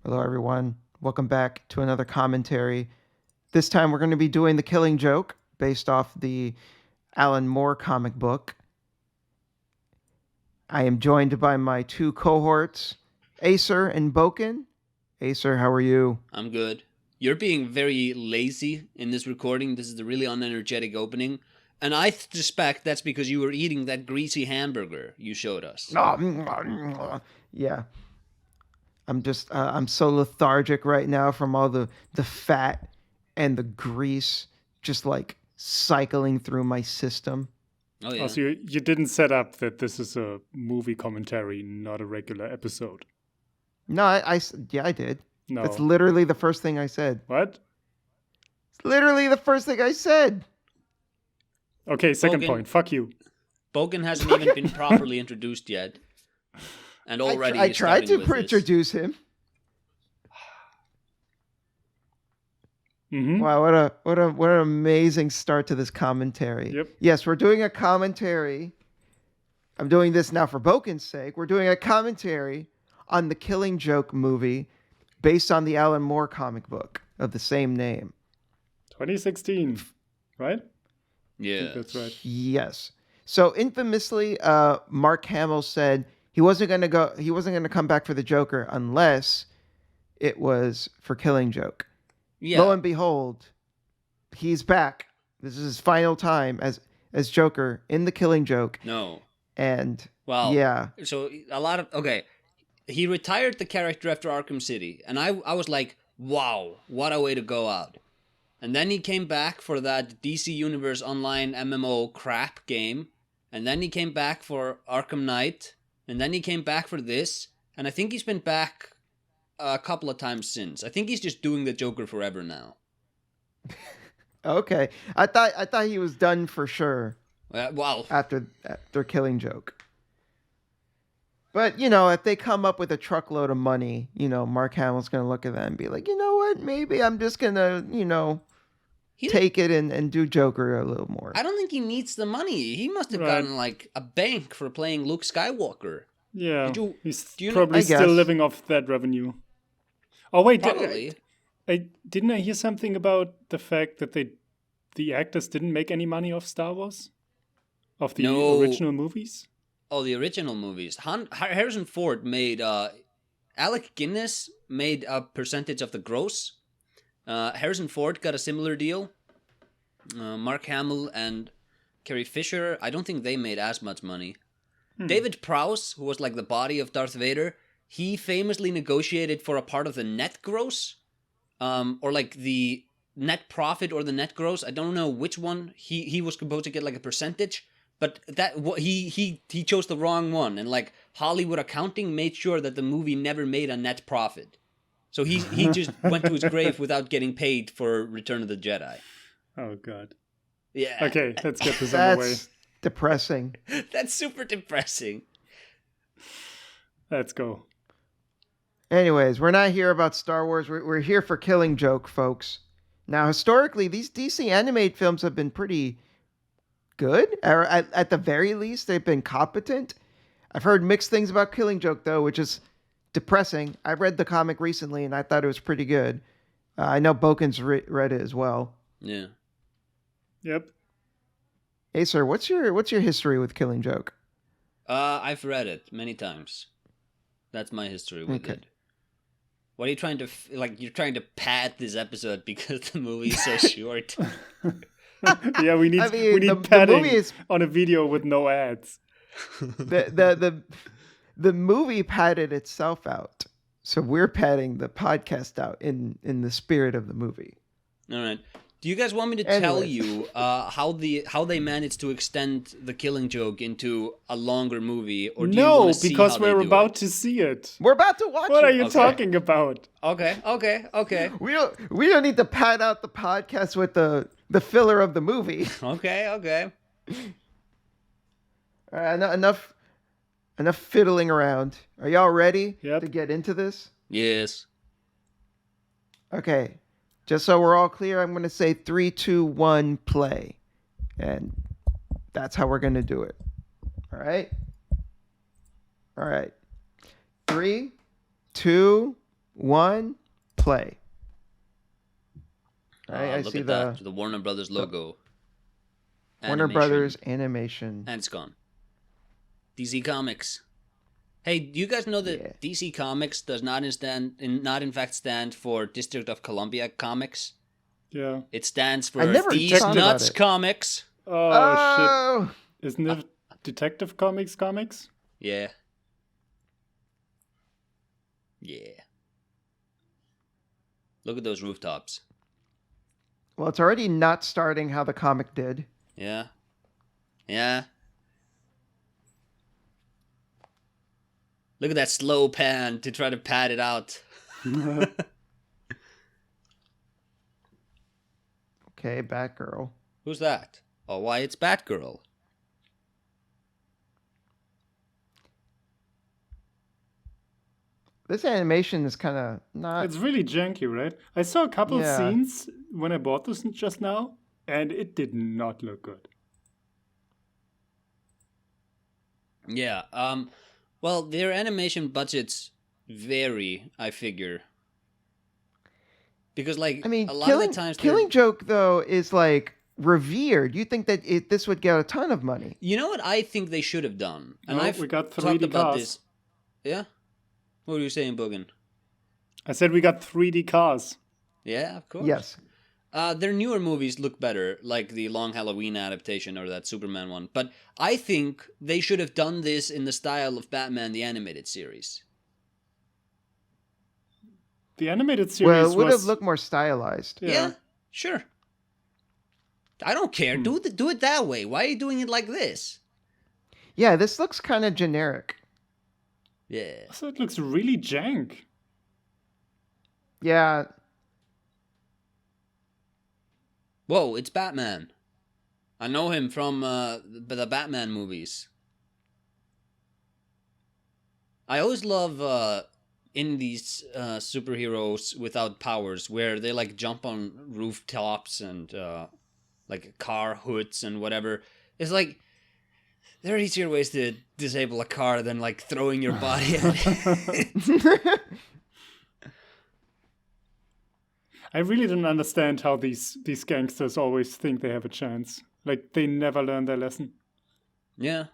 Hello, everyone. Welcome back to another commentary. This time we're going to be doing The Killing Joke based off the Alan Moore comic book. I am joined by my two cohorts, Acer and Boken. Acer, how are you? I'm good. You're being very lazy in this recording. This is a really unenergetic opening. And I suspect that's because you were eating that greasy hamburger you showed us. Yeah. I'm so lethargic right now from all the fat and the grease just like cycling through my system. Oh, yeah. Also, you didn't set up that this is a movie commentary, not a regular episode. No, I did. No. That's literally the first thing I said. What? It's literally the first thing I said. Okay, second point. Fuck you. Bogan hasn't even been properly introduced yet. And already I tried to introduce him. Mm-hmm. Wow, what an amazing start to this commentary. Yep. Yes, we're doing a commentary. I'm doing this now for Boken's sake. We're doing a commentary on the Killing Joke movie based on the Alan Moore comic book of the same name. 2016, right? Yeah, that's right. Yes. So infamously, Mark Hamill said he wasn't going to come back for the Joker unless it was for Killing Joke. Yeah. Lo and behold, he's back. This is his final time as Joker in the Killing Joke. No. And yeah. So he retired the character after Arkham City, and I was like, wow, what a way to go out. And then he came back for that DC Universe Online MMO crap game, and then he came back for Arkham Knight, and then he came back for this, and I think he's been back a couple of times since. I think he's just doing the Joker forever now. Okay, I thought he was done for sure. After Killing Joke. But, if they come up with a truckload of money, Mark Hamill's going to look at that and be like, you know what, maybe I'm just going to, take it and do Joker a little more. I don't think he needs the money. He must have gotten, like, a bank for playing Luke Skywalker. Yeah, he's probably still living off that revenue. Oh, wait. Probably. Didn't I hear something about the fact that the actors didn't make any money off Star Wars? Of the original movies? Oh, the original movies. Harrison Ford made... Alec Guinness made a percentage of the gross. Harrison Ford got a similar deal. Mark Hamill and Carrie Fisher, I don't think they made as much money. David Prowse, who was like the body of Darth Vader, he famously negotiated for a part of the net gross. Or like the net profit or the net gross. I don't know which one. He was supposed to get like a percentage. But he chose the wrong one, and like Hollywood accounting made sure that the movie never made a net profit. So he just went to his grave without getting paid for Return of the Jedi. Oh God. Yeah. Okay, let's get this on the way. That's depressing. That's super depressing. Let's go. Anyways, we're not here about Star Wars. We're here for Killing Joke, folks. Now, historically, these DC animated films have been pretty good, or at the very least they've been competent. I've heard mixed things about Killing Joke though, which is depressing. I read the comic recently and I thought it was pretty good. I know Boken's read it as well. Yeah. Yep. Acer, what's your history with Killing Joke? I've read it many times. That's my history with it. What are you trying to you're trying to pad this episode because the movie is so short? Yeah, we need padding on a video with no ads. The movie padded itself out, so we're padding the podcast out in the spirit of the movie. All right. Do you guys want me to tell you how they managed to extend the Killing Joke into a longer movie, or do you want to see because how we're they do about it? to see it. We're about to watch it. What are you talking about? Okay. We don't need to pad out the podcast with the filler of the movie. Okay. All right, enough fiddling around. Are y'all ready to get into this? Yes. Okay. Just so we're all clear, I'm going to say 3, 2, 1, play. And that's how we're going to do it. All right? All right. 3, 2, 1, play. I Look see at the the Warner Brothers logo. Warner Animation. Brothers animation. And it's gone. DC Comics. Hey, do you guys know that DC Comics does not in fact stand for District of Columbia Comics? Yeah. It stands for I never These thought about Nuts it. Comics. Oh, shit. Isn't it Detective Comics? Yeah. Yeah. Look at those rooftops. Well, it's already not starting how the comic did. Yeah. Yeah. Look at that slow pan to try to pad it out. Okay, Batgirl. Who's that? Oh, why, it's Batgirl. This animation is kind of not... It's really janky, right? I saw a couple Yeah. scenes when I bought this just now, and it did not look good. Yeah. Well, their animation budgets vary, I figure. Because, like, I mean, a lot of the times... Killing Joke, though, is, like, revered. You think that this would get a ton of money. You know what I think they should have done? And No, I've we got talked 3D about cars. this. Yeah? What were you saying, Bogan? I said we got 3D cars. Yeah, of course. Yes. Their newer movies look better, like the Long Halloween adaptation or that Superman one. But I think they should have done this in the style of Batman the Animated Series. The animated series Well, it would was... have looked more stylized. Yeah, sure. I don't care. Do it that way. Why are you doing it like this? Yeah, this looks kind of generic. Yeah. So it looks really jank. Yeah. Whoa, it's Batman. I know him from the Batman movies. I always love in these superheroes without powers, where they like jump on rooftops and like car hoods and whatever. It's like there are easier ways to disable a car than like throwing your body at it. I really don't understand how these gangsters always think they have a chance. Like, they never learn their lesson. Yeah.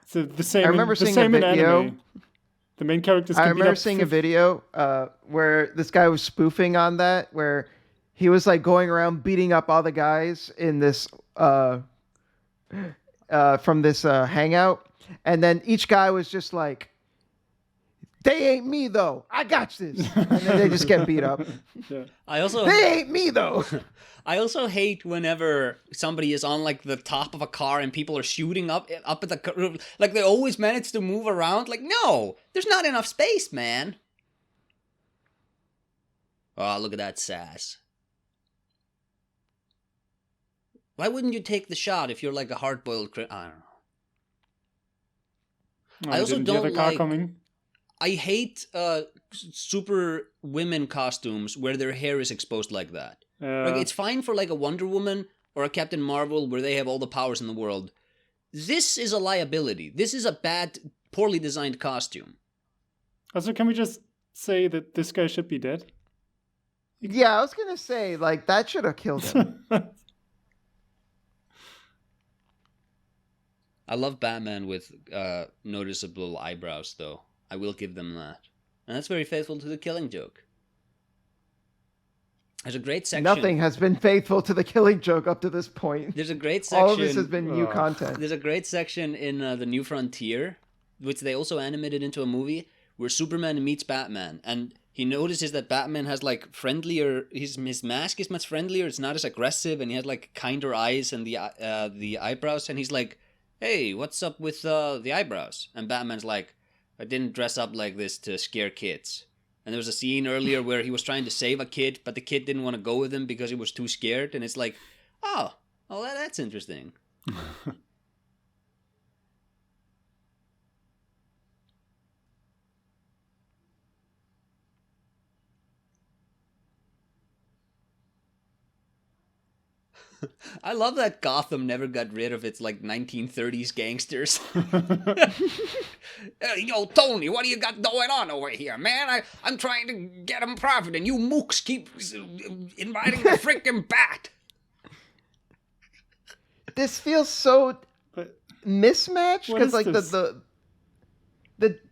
So the same. I remember the seeing same a in video. anime. The main characters. I Can beat remember up seeing a video where this guy was spoofing on that, where he was like going around beating up all the guys in this from this hangout, and then each guy was just like, "They ain't me though. I got this," and then they just get beat up. Yeah. They ain't me though. I also hate whenever somebody is on like the top of a car and people are shooting up at the roof. Like they always manage to move around. Like, no, there's not enough space, man. Oh, look at that sass. Why wouldn't you take the shot if you're like a hard-boiled I don't know. Oh, I also didn't hear the don't car like- coming. I hate super women costumes where their hair is exposed like that. Like, it's fine for like a Wonder Woman or a Captain Marvel where they have all the powers in the world. This is a liability. This is a bad, poorly designed costume. Also, can we just say that this guy should be dead? Yeah, I was gonna say like that should have killed him. I love Batman with noticeable eyebrows, though. I will give them that. And that's very faithful to the Killing Joke. There's a great section. Nothing has been faithful to the Killing Joke up to this point. There's a great section. All of this has been new content. There's a great section in The New Frontier, which they also animated into a movie, where Superman meets Batman, and he notices that Batman has like friendlier. His mask is much friendlier. It's not as aggressive, and he has like kinder eyes and the eyebrows. And he's like, "Hey, what's up with the eyebrows?" And Batman's like, "I didn't dress up like this to scare kids." And there was a scene earlier where he was trying to save a kid, but the kid didn't want to go with him because he was too scared. And it's like, oh, that's interesting. I love that Gotham never got rid of its like 1930s gangsters. Yo, Tony, what do you got going on over here, man? I'm trying to get him profit, and you mooks keep inviting the freaking bat. This feels so mismatched What because is like this?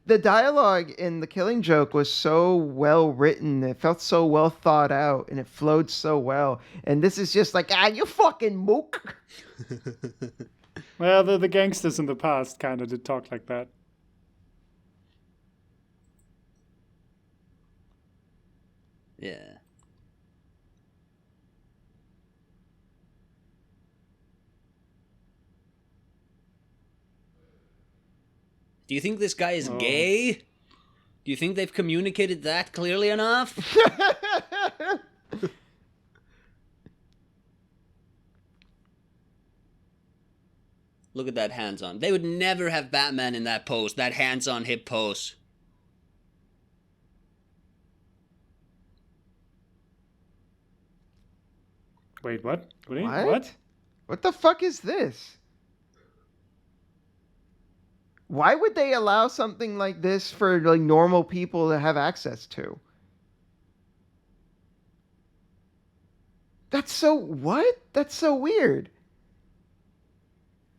the dialogue in The Killing Joke was so well written. It felt so well thought out, and it flowed so well. And this is just like, you fucking mook. Well, the gangsters in the past kind of did talk like that. Yeah. Do you think this guy is gay? Do you think they've communicated that clearly enough? Look at that hands-on. They would never have Batman in that pose, that hands-on hip pose. Wait, what? What? What the fuck is this? Why would they allow something like this for like normal people to have access to? That's so what? That's so weird.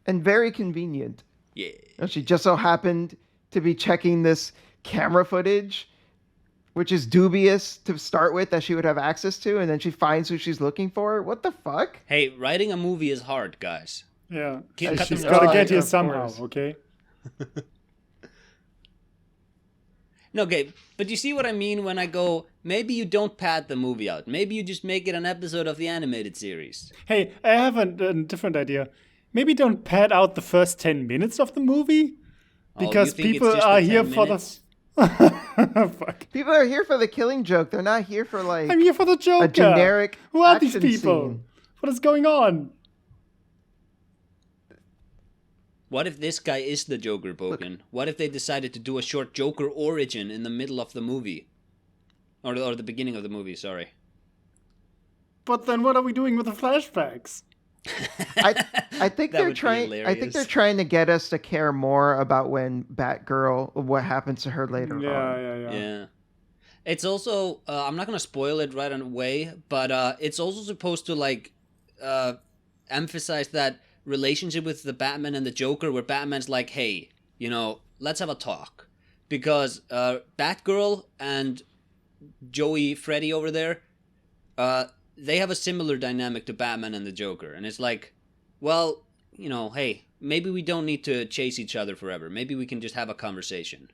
And very convenient. Yeah. And she just so happened to be checking this camera footage, which is dubious to start with that she would have access to, and then she finds who she's looking for. What the fuck? Hey, writing a movie is hard, guys. Yeah. Cut She's them got to out. get here Of somehow, course. okay? No, okay, but you see what I mean when I go, maybe you don't pad the movie out. Maybe you just make it an episode of the animated series. Hey, I have a different idea. Maybe don't pad out the first 10 minutes of the movie. Because you think people it's just are the here 10 for minutes? the... Fuck. People are here for the Killing Joke. They're not here for like I'm here for the Joker. a generic Who are these action people? scene. What is going on? What if this guy is the Joker, Bogan? What if they decided to do a short Joker origin in the middle of the movie? Or the beginning of the movie, sorry. But then what are we doing with the flashbacks? I think That they're would be trying. I think hilarious. they're trying to get us to care more about when Batgirl, what happens to her later on. Yeah. It's also, I'm not going to spoil it right away, but it's also supposed to, like, emphasize that relationship with the Batman and the Joker, where Batman's like, hey, let's have a talk. Because Batgirl and Joey Freddy over there, they have a similar dynamic to Batman and the Joker. And it's like, well, hey, maybe we don't need to chase each other forever. Maybe we can just have a conversation.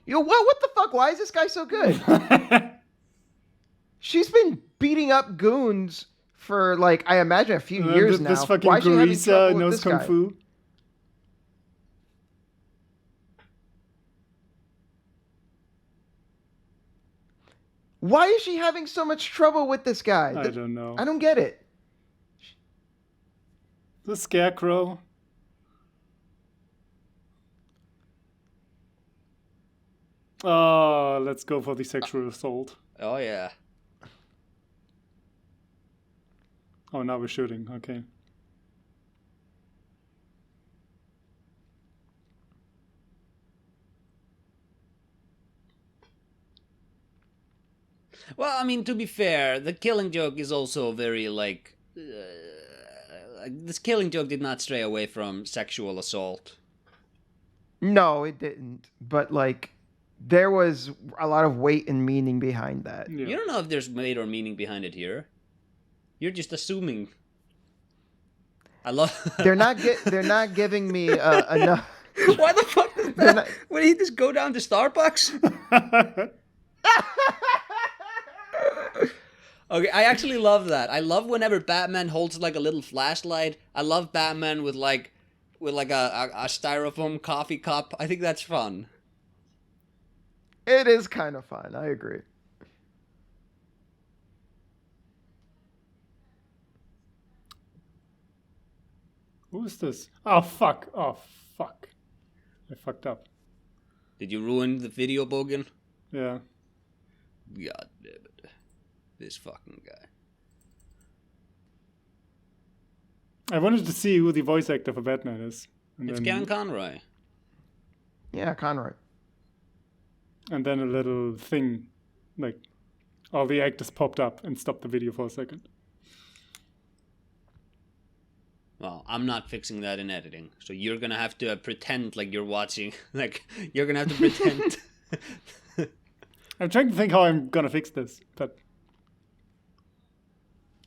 What the fuck? Why is this guy so good? She's been beating up goons for like, I imagine a few years now. This fucking Why is she having Gurisa trouble with knows this Kung guy? Fu. Why is she having so much trouble with this guy? I don't know. I don't get it. The Scarecrow. Oh, let's go for the sexual assault. Oh, yeah. Oh, now we're shooting. Okay. Well, I mean, to be fair, the Killing Joke is also very, like... this Killing Joke did not stray away from sexual assault. No, it didn't. But like, there was a lot of weight and meaning behind that. Yeah. You don't know if there's weight or meaning behind it here. You're just assuming. I love... They're not giving me enough. Why the fuck did that... Would he just go down to Starbucks? Okay, I actually love that. I love whenever Batman holds like a little flashlight. I love Batman with a styrofoam coffee cup. I think that's fun. It is kind of fun. I agree. Who is this? Oh, fuck. Oh, fuck. I fucked up. Did you ruin the video, Bogan? Yeah. God damn it. This fucking guy. I wanted to see who the voice actor for Batman is. And It's then, Kevin Conroy. Yeah, Conroy. And then a little thing, like all the actors popped up and stopped the video for a second. Well, I'm not fixing that in editing, so you're gonna have to pretend like you're watching. Like you're gonna have to pretend. I'm trying to think how I'm gonna fix this, but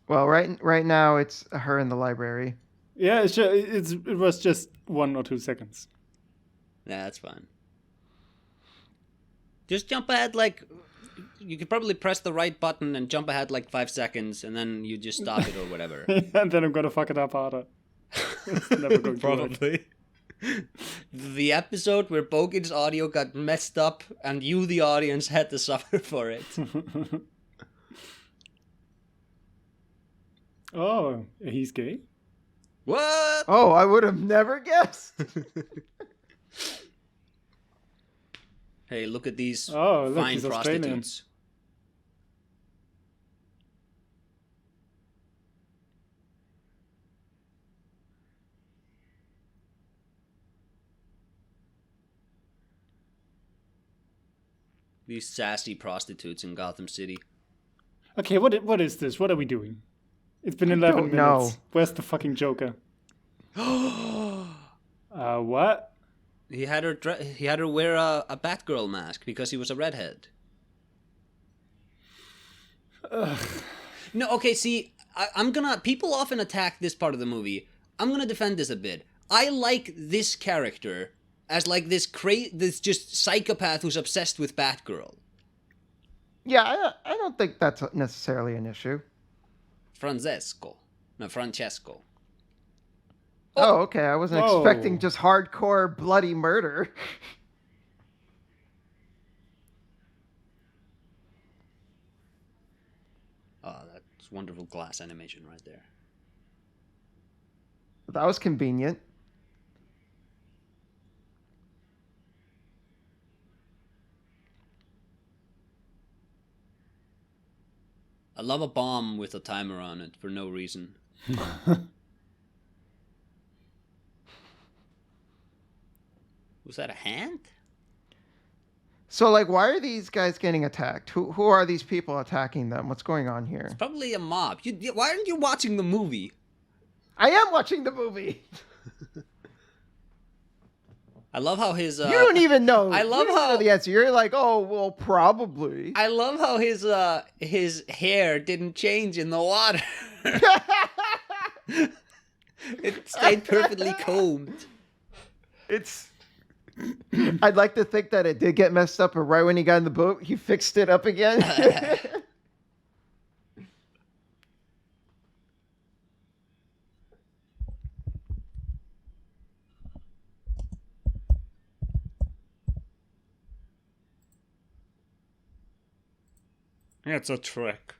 Well, right now it's her in the library. yeah, it was just 1 or 2 seconds. Yeah, that's fine. Just jump ahead, like you could probably press the right button and jump ahead like 5 seconds, and then you just stop it or whatever. And then I'm gonna fuck it up harder. It's never going to work. Probably. The episode where Bogan's audio got messed up and you, the audience, had to suffer for it. Oh, he's gay? What? Oh, I would have never guessed. Hey, look at these Oh, look, fine he's Australian. prostitutes. These sassy prostitutes in Gotham City. Okay, what is this? What are we doing? It's been 11 don't minutes. know. Where's the fucking Joker? What? He had her wear a Batgirl mask because he was a redhead. No, okay, see, I'm gonna... People often attack this part of the movie. I'm gonna defend this a bit. I like this character as like this just psychopath who's obsessed with Batgirl. Yeah, I don't think that's necessarily an issue. Francesco. Oh, okay. I wasn't Whoa. expecting just hardcore bloody murder. Oh, that's wonderful glass animation right there. That was convenient. I love a bomb with a timer on it for no reason. Was that a hand? So, like, why are these guys getting attacked? Who are these people attacking them? What's going on here? It's probably a mob. Why aren't you watching the movie? I am watching the movie. I love how his... You don't even know. I love you don't how- know the answer. You're like, oh, well, probably. I love how his hair didn't change in the water. It stayed perfectly combed. It's. I'd like to think that it did get messed up, but right when he got in the boat, he fixed it up again. It's a trick.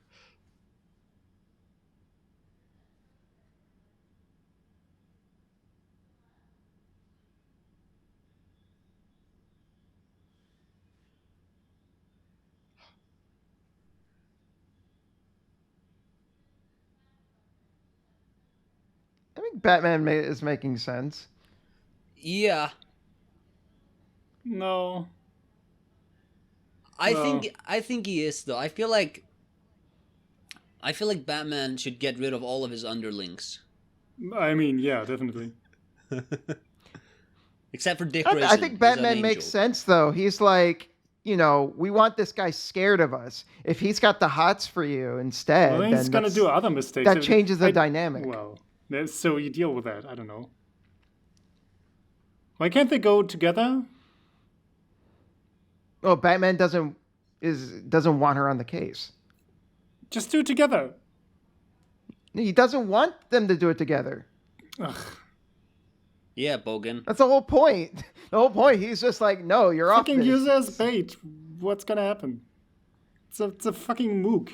I think Batman is making sense. Yeah, No. I Well- think he is though. I feel like Batman should get rid of all of his underlings, I mean, yeah, definitely. except for Dick I Grayson. think He's Batman an makes angel. sense, though. He's like, you know, we want this guy scared of us. If he's got the hots for you instead, Well, then he's gonna that's- do other mistakes. that changes the dynamic. Well, so you deal with that. I don't know. Why can't they go together? Oh, Batman doesn't want her on the case. Just do it together. He doesn't want them to do it together. Ugh. Yeah, Bogan. That's the whole point. The whole point. He's just like, no, you're off Fucking this. use it as bait. What's gonna happen? It's a fucking mook.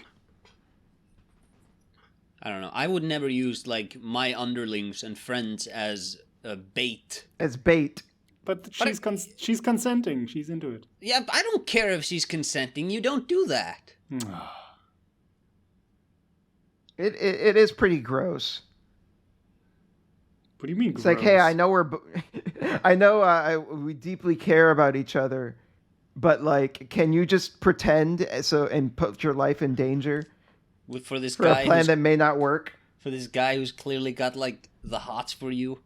I don't know. I would never use like my underlings and friends as a bait. As bait. But she's consenting. She's into it. Yeah, I don't care if she's consenting. You don't do that. It is pretty gross. What do you mean? It's gross? like, hey, I know I know we deeply care about each other, but like, can you just pretend and put your life in danger For this for a guy plan that may not work? for this guy who's clearly got like the hots for you.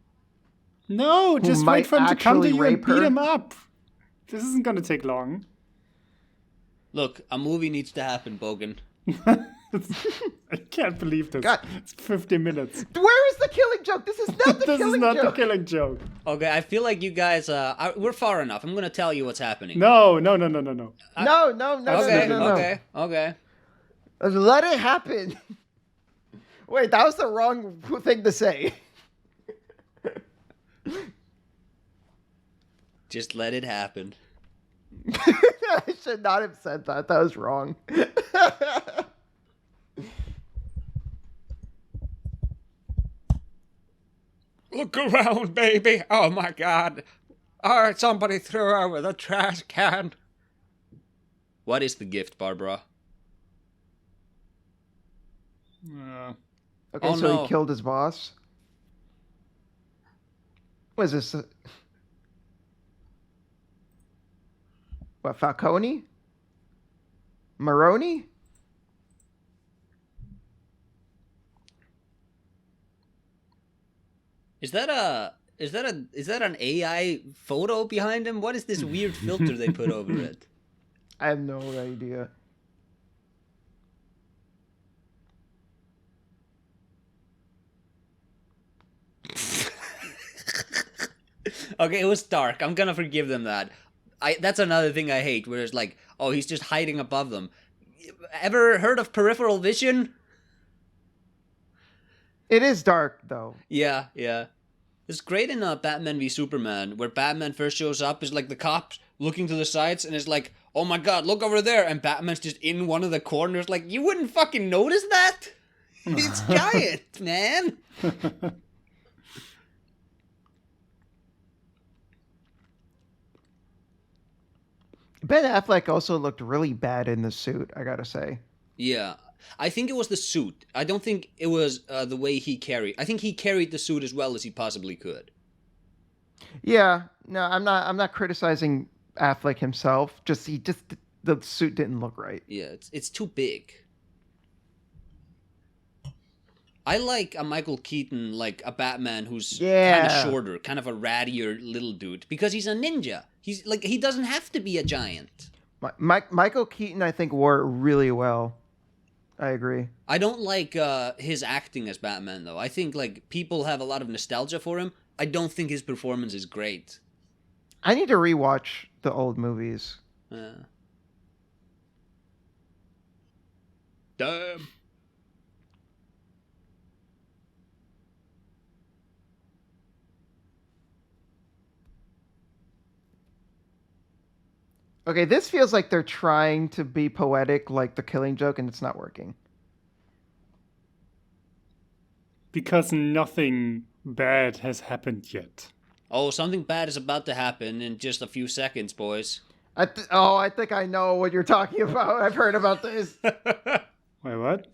No, just wait might for him to come to actually you and rape beat her? him up. This isn't gonna take long. Look, a movie needs to happen, Bogan. I can't believe this. God. It's 50 minutes. Where is the killing joke? This is not the This is killing not joke. the killing joke. Okay, I feel like you guys, we're far enough. I'm gonna tell you what's happening. No. No. Okay, enough. okay. Let it happen. Wait, that was the wrong thing to say. Just let it happen. I should not have said that. That was wrong. Look around, baby. Oh my god. Oh, somebody threw over the trash can. What is the gift, Barbara? Okay, Oh, so no. he killed his boss. What is this? What, Falcone? Maroni? Is that an AI photo behind him? What is this weird filter they put over it? I have no idea. Okay, it was dark. I'm gonna forgive them that. That's another thing I hate, where it's like, oh, he's just hiding above them. Ever heard of peripheral vision? It is dark, though. Yeah. It's great in Batman v Superman, where Batman first shows up, is like the cops looking to the sides, and is like, oh my god, look over there, and Batman's just in one of the corners, like, you wouldn't fucking notice that? It's giant, man. Ben Affleck also looked really bad in the suit, I gotta say. Yeah. I think it was the suit. I don't think it was the way he carried. I think he carried the suit as well as he possibly could. Yeah, no, I'm not criticizing Affleck himself. The suit didn't look right. Yeah, it's too big. I like a Michael Keaton, like a Batman who's kind of shorter, kind of a rattier little dude, because he's a ninja. He's like, he doesn't have to be a giant. Michael Keaton, I think, wore it really well. I agree. I don't like his acting as Batman, though. I think like people have a lot of nostalgia for him. I don't think his performance is great. I need to rewatch the old movies. Damn. Okay, this feels like they're trying to be poetic like the Killing Joke, and it's not working. Because nothing bad has happened yet. Oh, something bad is about to happen in just a few seconds, boys. I think I know what you're talking about. I've heard about this. Wait, what?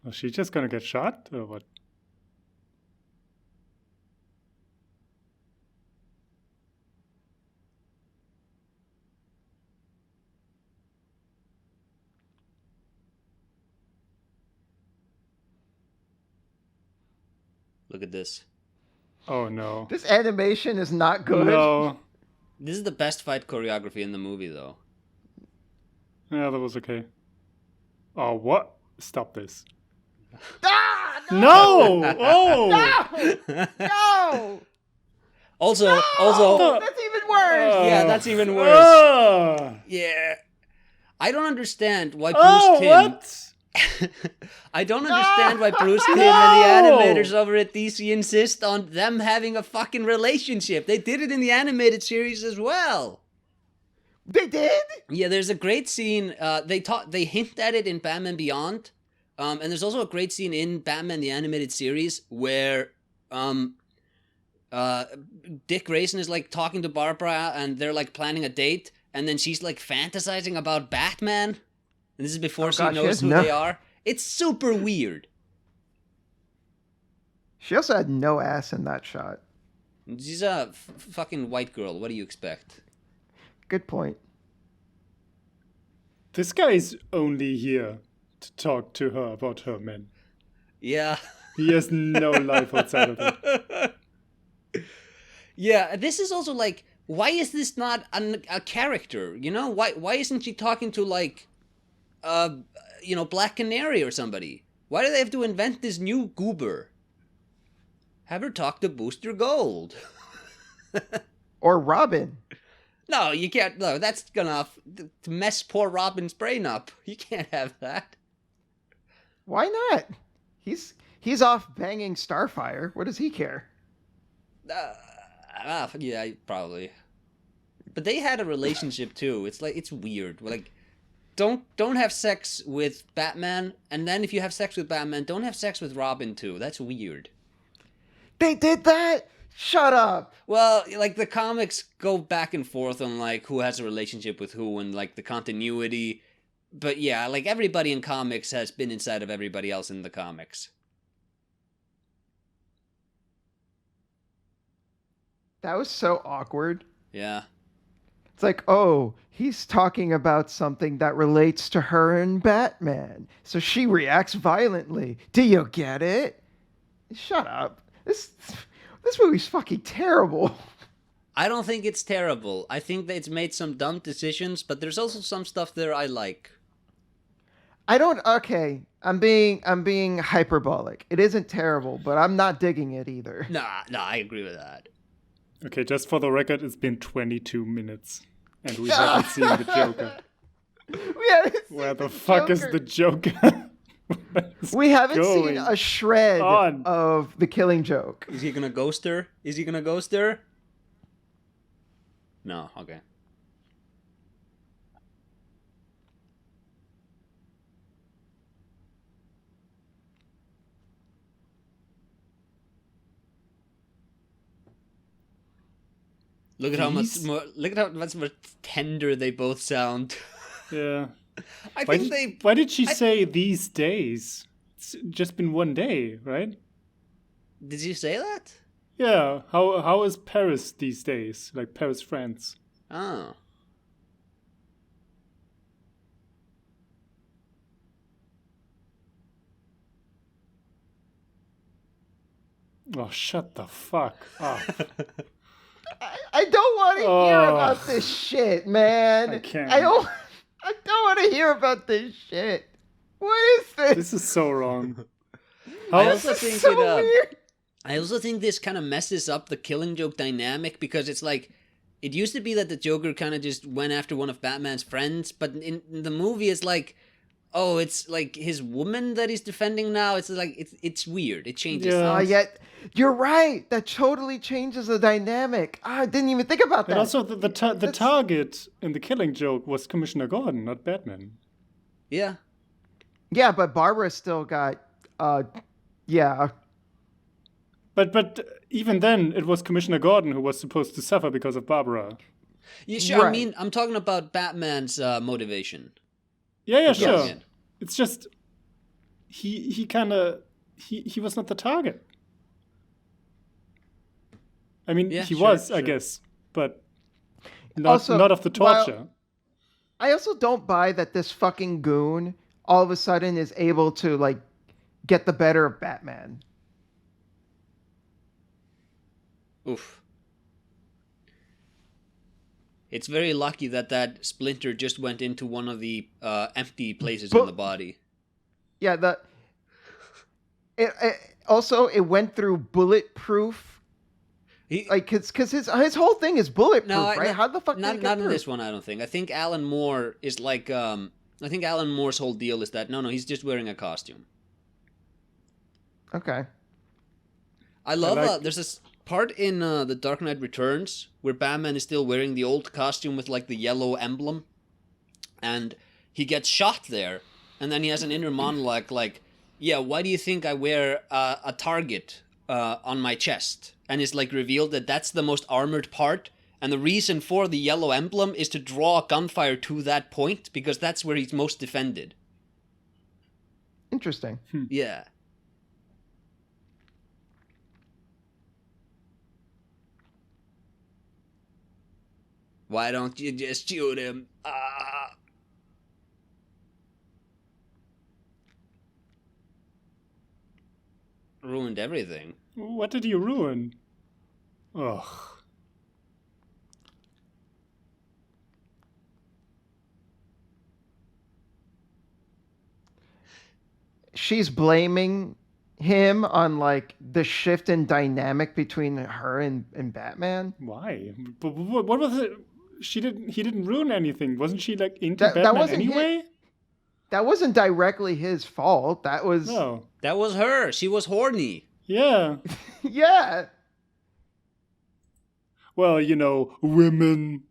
Was she just gonna get shot, or what? Look at this. Oh no. This animation is not good. No. This is the best fight choreography in the movie, though. Yeah, that was okay. Oh, what? Stop this. Ah, No! Oh! No! Also, That's even worse. yeah, that's even worse. Oh, Yeah. I don't understand why oh Bruce Timm... what? I don't understand why Bruce Timm No! and the animators over at DC insist on them having a fucking relationship. They did it in the animated series as well. They did? Yeah, there's a great scene. They hint at it in Batman Beyond, and there's also a great scene in Batman the Animated Series where Dick Grayson is like talking to Barbara, and they're like planning a date, and then she's like fantasizing about Batman. And this is before she God, she knows has who no- they are. It's super weird. She also had no ass in that shot. She's a fucking white girl. What do you expect? Good point. This guy's only here to talk to her about her men. Yeah. He has no life outside of it. Yeah, this is also like, why is this not a character? You know, why isn't she talking to like, Black Canary or somebody? Why do they have to invent this new goober? Have her talk to Booster Gold. Or Robin. No, you can't. No, that's gonna mess poor Robin's brain up. You can't have that. Why not? He's off banging Starfire. What does he care? Yeah, probably. But they had a relationship too. It's like, it's weird. Like, don't have sex with Batman, and then if you have sex with Batman, don't have sex with Robin too. That's weird. They did that? Shut up. Well, like, the comics go back and forth on like who has a relationship with who and like the continuity. But yeah, like, everybody in comics has been inside of everybody else in the comics. That was so awkward. Yeah. It's like, oh, he's talking about something that relates to her and Batman. So she reacts violently. Do you get it? Shut up. This movie's fucking terrible. I don't think it's terrible. I think that it's made some dumb decisions, but there's also some stuff there I like. Okay, I'm being hyperbolic. It isn't terrible, but I'm not digging it either. Nah, I agree with that. Okay, just for the record, it's been 22 minutes. And we haven't seen the Joker. We haven't seen Where the fuck is Joker. the Joker? We haven't seen going a shred on? of the Killing Joke. Is he gonna ghost her? Is he gonna ghost her? No, okay. Look at how much These- more. Look at how much more tender they both sound. Yeah. I Why think they. why did she say these days? It's just been one day, right? Did you say that? Yeah. How is Paris these days? Like Paris, France. Oh. Oh, shut the fuck up. I don't want to hear Oh. about this shit, man. I can't. I don't want to hear about this shit. What is this? This is so wrong. I How, also This is think so weird. I also think this kind of messes up the Killing Joke dynamic because it's like, it used to be that the Joker kind of just went after one of Batman's friends, but in the movie it's like, oh, it's like his woman that he's defending now. It's like, it's weird. It changes Yeah. things. Yet you're right. That totally changes the dynamic. I didn't even think about that. and also the That's- target in the Killing Joke was Commissioner Gordon, not Batman. Yeah. Yeah, but Barbara still got. Yeah. But even then, it was Commissioner Gordon who was supposed to suffer because of Barbara. You sure? I Right. mean, I'm talking about Batman's motivation. Yeah, sure. Yes. It's just he kind of he was not the target. I mean, Yeah, he sure, was, I sure. guess, but not Also, not of the while- torture. I also don't buy that this fucking goon all of a sudden is able to like get the better of Batman. Oof. It's very lucky that splinter just went into one of the empty places in But- the body. Yeah, it also it went through bulletproof. He, Like, cause his whole thing is bulletproof, No, right? How the fuck did not it get not in through? this one, I don't think. I think Alan Moore is like I think Alan Moore's whole deal is that no, he's just wearing a costume. Okay. I love like- there's this part in The Dark Knight Returns where Batman is still wearing the old costume with like the yellow emblem, and he gets shot there, and then he has an inner monologue like, "Yeah, why do you think I wear a target on my chest?" And it's like revealed that that's the most armored part, And the reason for the yellow emblem is to draw gunfire to that point, because that's where he's most defended. Interesting. Yeah. Why don't you just shoot him? Ruined everything. What did you ruin? Ugh. She's blaming him on like the shift in dynamic between her and Batman. Why? But what was it? He didn't ruin anything. Wasn't she like into That Batman wasn't anyway? That wasn't directly his fault. That was No. That was her. She was horny. Yeah. yeah. Well, you know, women.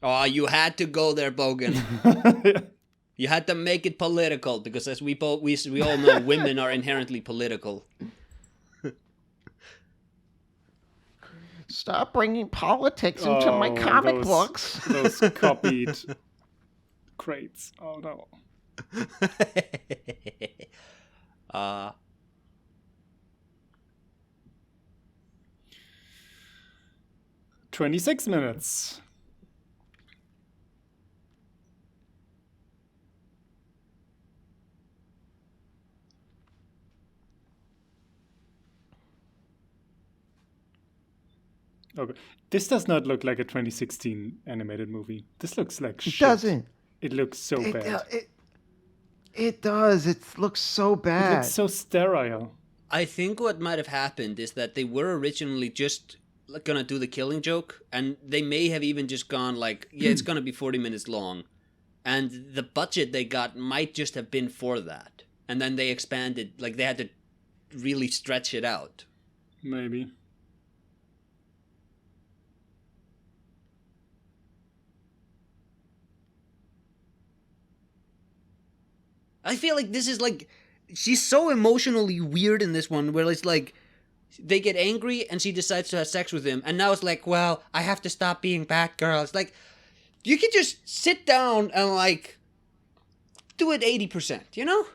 Oh, you had to go there, Bogan. You had to make it political, because as we all know, women are inherently political. Stop bringing politics into my comic books. Those copied crates. Oh no. 26 minutes. Okay. This does not look like a 2016 animated movie. This looks like shit. It doesn't. It looks so bad. It does. It looks so It bad. looks so sterile. I think what might have happened is that they were originally just gonna do the Killing Joke, and they may have even just gone like, yeah, it's gonna be 40 minutes long, and the budget they got might just have been for that, and then they expanded, like they had to really stretch it out. Maybe. I feel like this is like, she's so emotionally weird in this one, where it's like, they get angry and she decides to have sex with him, and now it's like, well, I have to stop being Batgirl. It's like, you could just sit down and like, do it 80%, you know?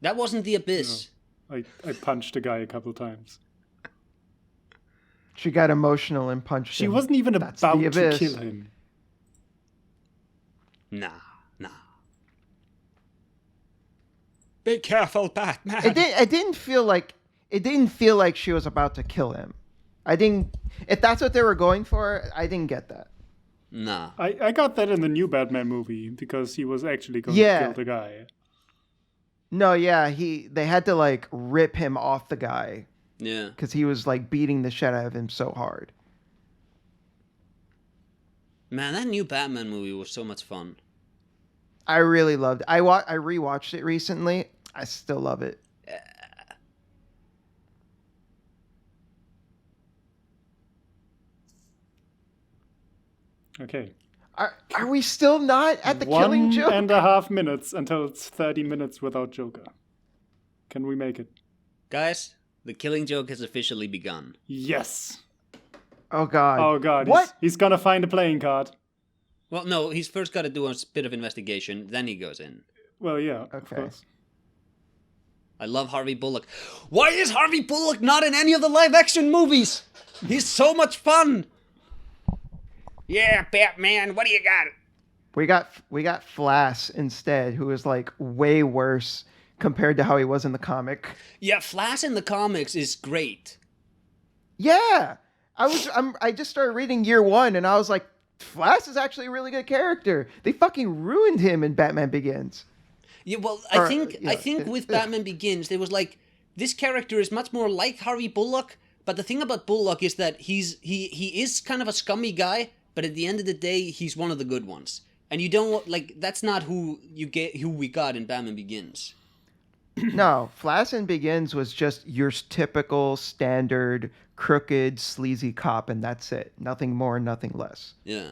That wasn't the Abyss. No. I punched a guy a couple times. She got emotional and punched She him. wasn't even That's about the to Abyss. kill him. Nah. Be careful, Batman. It didn't feel like she was about to kill him. I didn't. If that's what they were going for, I didn't get that. Nah. I got that in the new Batman movie because he was actually going to kill the guy. No, yeah, they had to like rip him off the guy. Yeah. Because he was like beating the shit out of him so hard. Man, that new Batman movie was so much fun. I really loved it. I rewatched it recently. I still love it. Okay. Are we still not at the Killing Joke? 1.5 minutes until it's 30 minutes without Joker. Can we make it? Guys, the Killing Joke has officially begun. Yes. Oh god. Oh god. What? He's gonna find a playing card. Well, no, he's first got to do a bit of investigation, then he goes in. Well, yeah, of Okay. course. I love Harvey Bullock. Why is Harvey Bullock not in any of the live-action movies? He's so much fun. Yeah, Batman, what do you got? We got Flass instead, who is like way worse compared to how he was in the comic. Yeah, Flash in the comics is great. Yeah. I just started reading year 1 and I was like, Flash is actually a really good character. They fucking ruined him in Batman Begins. Yeah, well, I think with Batman Begins, there was like, this character is much more like Harvey Bullock, but the thing about Bullock is that he is kind of a scummy guy, but at the end of the day, he's one of the good ones. And you don't, like, that's not who we got in Batman Begins. No, Flash in Begins was just your typical standard crooked, sleazy cop, and that's it. Nothing more, nothing less. Yeah.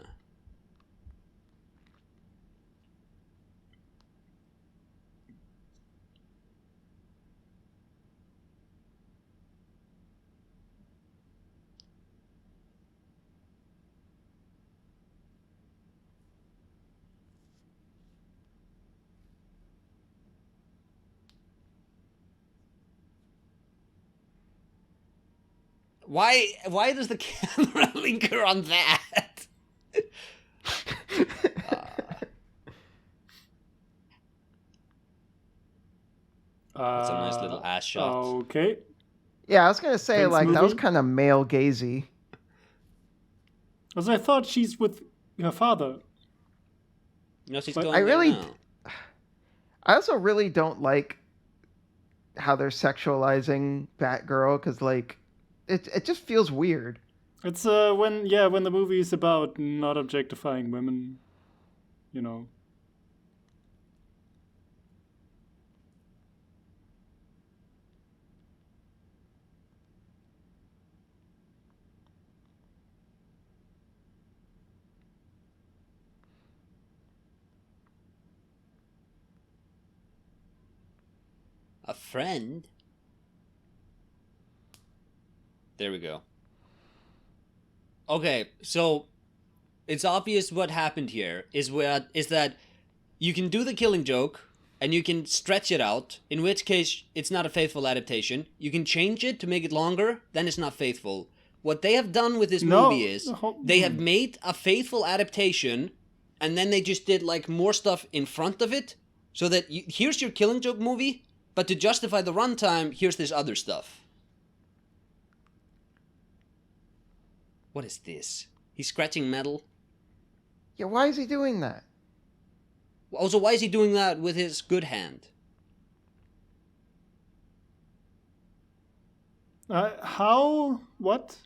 Why does the camera linger on that? That's a nice little ass shot. Okay. Yeah, I was gonna say Tense like that was movie. kind of male gazy. Also, I thought she's with her father. No, she's But going I there really, now. I also really don't like how they're sexualizing Batgirl because like it just feels weird. It's when the movie is about not objectifying women, you know. A friend? There we go. Okay, so it's obvious what happened here is that you can do the Killing Joke and you can stretch it out, in which case it's not a faithful adaptation. You can change it to make it longer, then it's not faithful. What they have done with this movie is they have made a faithful adaptation and then they just did like more stuff in front of it so that here's your Killing Joke movie, but to justify the runtime, here's this other stuff. What is this? He's scratching metal? Yeah, why is he doing that? Also, why is he doing that with his good hand? How? What?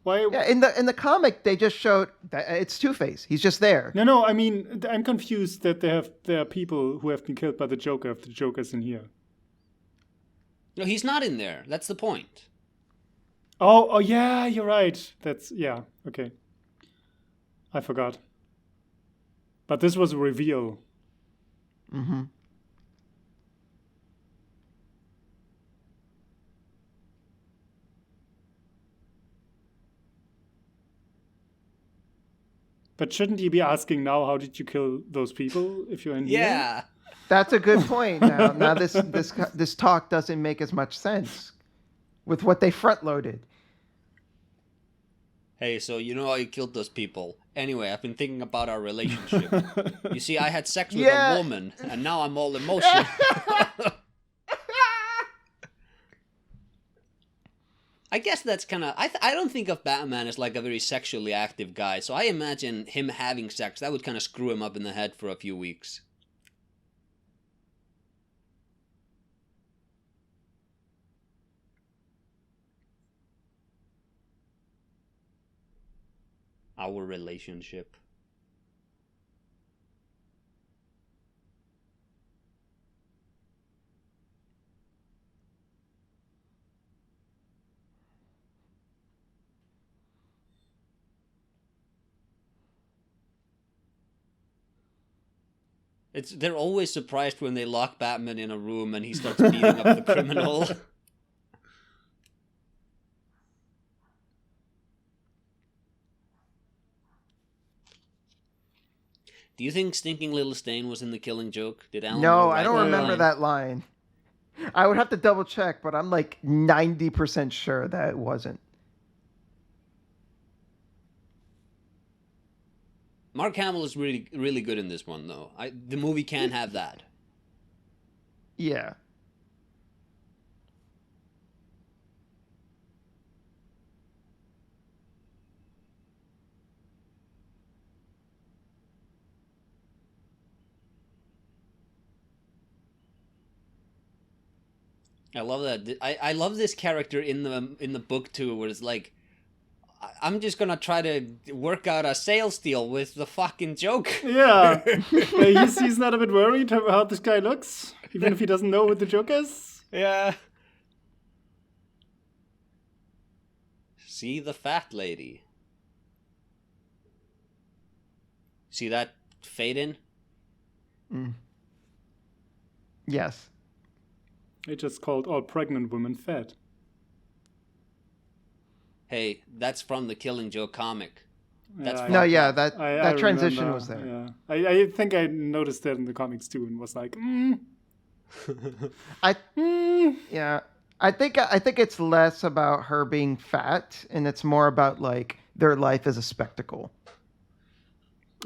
Why? Yeah, in the comic they just showed that it's Two-Face. He's just there. No. I mean, I'm confused that there are people who have been killed by the Joker if the Joker's in here. No, he's not in there. That's the point. Oh yeah, you're right. Okay. I forgot. But this was a reveal. Mm-hmm. But shouldn't he be asking now, how did you kill those people if you're in here? Yeah. That's a good point. Now this talk doesn't make as much sense with what they front loaded. Hey, so you know how you killed those people. Anyway, I've been thinking about our relationship. You see, I had sex with a woman, and now I'm all emotional. I guess that's kind of... I don't think of Batman as like a very sexually active guy, so I imagine him having sex, that would kind of screw him up in the head for a few weeks. Our relationship. They're always surprised when they lock Batman in a room and he starts beating up the criminal. Do you think Stinking Little Stain was in The Killing Joke? Did Alan No, Moore I write don't remember line? that line. I would have to double check, but I'm like 90% sure that it wasn't. Mark Hamill is really, really good in this one, though. The movie can have that. Yeah. I love that. I love this character in the book too, where it's like, I'm just gonna try to work out a sales deal with the fucking Joker. Yeah. He's not a bit worried how this guy looks, even if he doesn't know what the Joker is. Yeah. See the fat lady. See that fade in? Mm. Yes. They just called all pregnant women fat. Hey, that's from the Killing Joke comic. That's Yeah, No, yeah, I that transition remember, was there. Yeah. I think I noticed that in the comics too and was like, I yeah, I think it's less about her being fat, and it's more about like their life as a spectacle.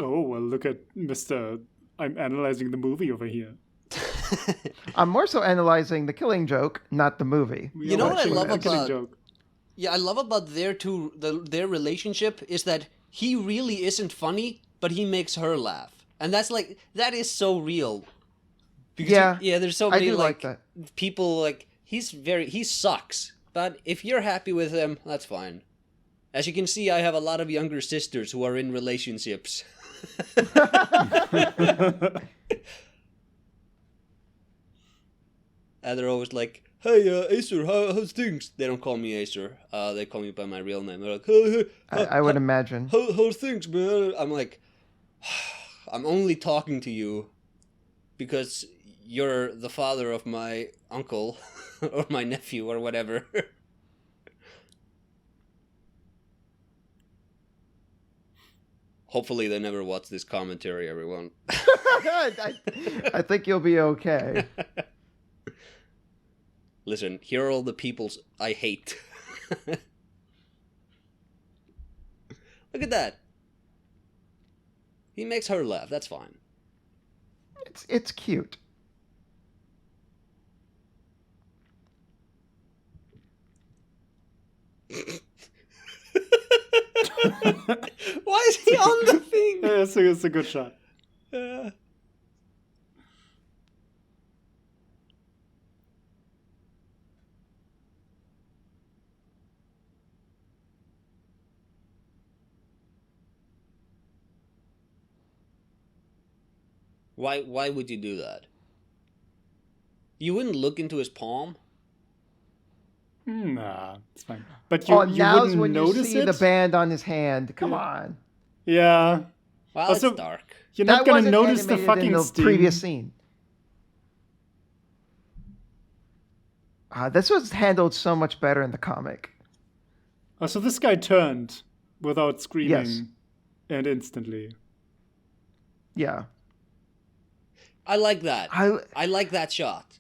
Oh, well, look at Mr. I'm analyzing the movie over here. I'm more so analyzing The Killing Joke, not the movie. We You are know what I watching love The Killing about- Joke. Yeah, I love about their relationship is that he really isn't funny, but he makes her laugh, and that is so real. Because Yeah, there's so I many do like that. people like he sucks, but if you're happy with him, that's fine. As you can see, I have a lot of younger sisters who are in relationships. And they're always like, "Hey, Acer, how's things?" They don't call me Acer. They call me by my real name. They're like, "Hey, I would imagine. how's things, man?" I'm like, I'm only talking to you because you're the father of my uncle or my nephew or whatever. Hopefully they never watch this commentary, everyone. I think you'll be okay. Listen, here are all the peoples I hate. Look at that. He makes her laugh, that's fine. It's cute. Why is he on the thing? Yeah, it's a good shot. Why would you do that? You wouldn't look into his palm? Nah, it's fine. But you Now's wouldn't when you notice see it? the band on his hand. Come Yeah. on. Yeah. Well, Also, it's dark. You're not That gonna wasn't notice the animated fucking in the sting. previous scene. This was handled so much better in the comic. Oh, so this guy turned without screaming Yes. and instantly. Yeah. I like that. I I like that shot.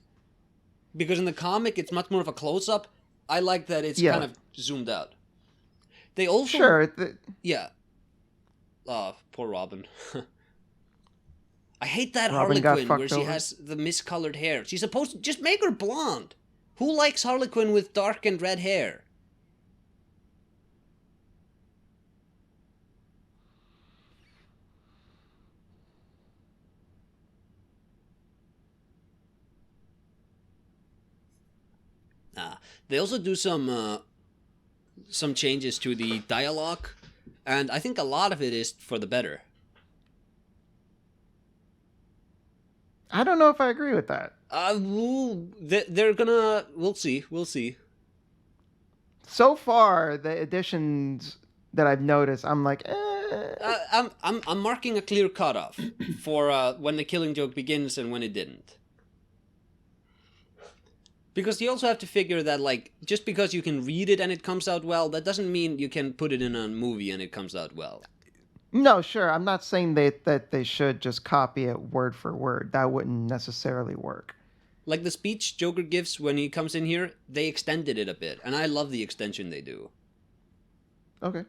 Because in the comic, it's much more of a close-up. I like that it's Yeah. kind of zoomed out. They also... sure. Yeah. Oh, poor Robin. I hate that Robin got Harlequin where fucked she over. has the miscolored hair. She's supposed to... Just make her blonde. Who likes Harlequin with dark and red hair? They also do some changes to the dialogue, and I think a lot of it is for the better. I don't know if I agree with that. They're gonna... We'll see. We'll see. So far, the additions that I've noticed, I'm like, I'm marking a clear cutoff for when the Killing Joke begins and when it didn't. Because you also have to figure that, like, just because you can read it and it comes out well, that doesn't mean you can put it in a movie and it comes out well. No, sure. I'm not saying that they should just copy it word for word. That wouldn't necessarily work. Like the speech Joker gives when he comes in here, they extended it a bit, and I love the extension they do. Okay.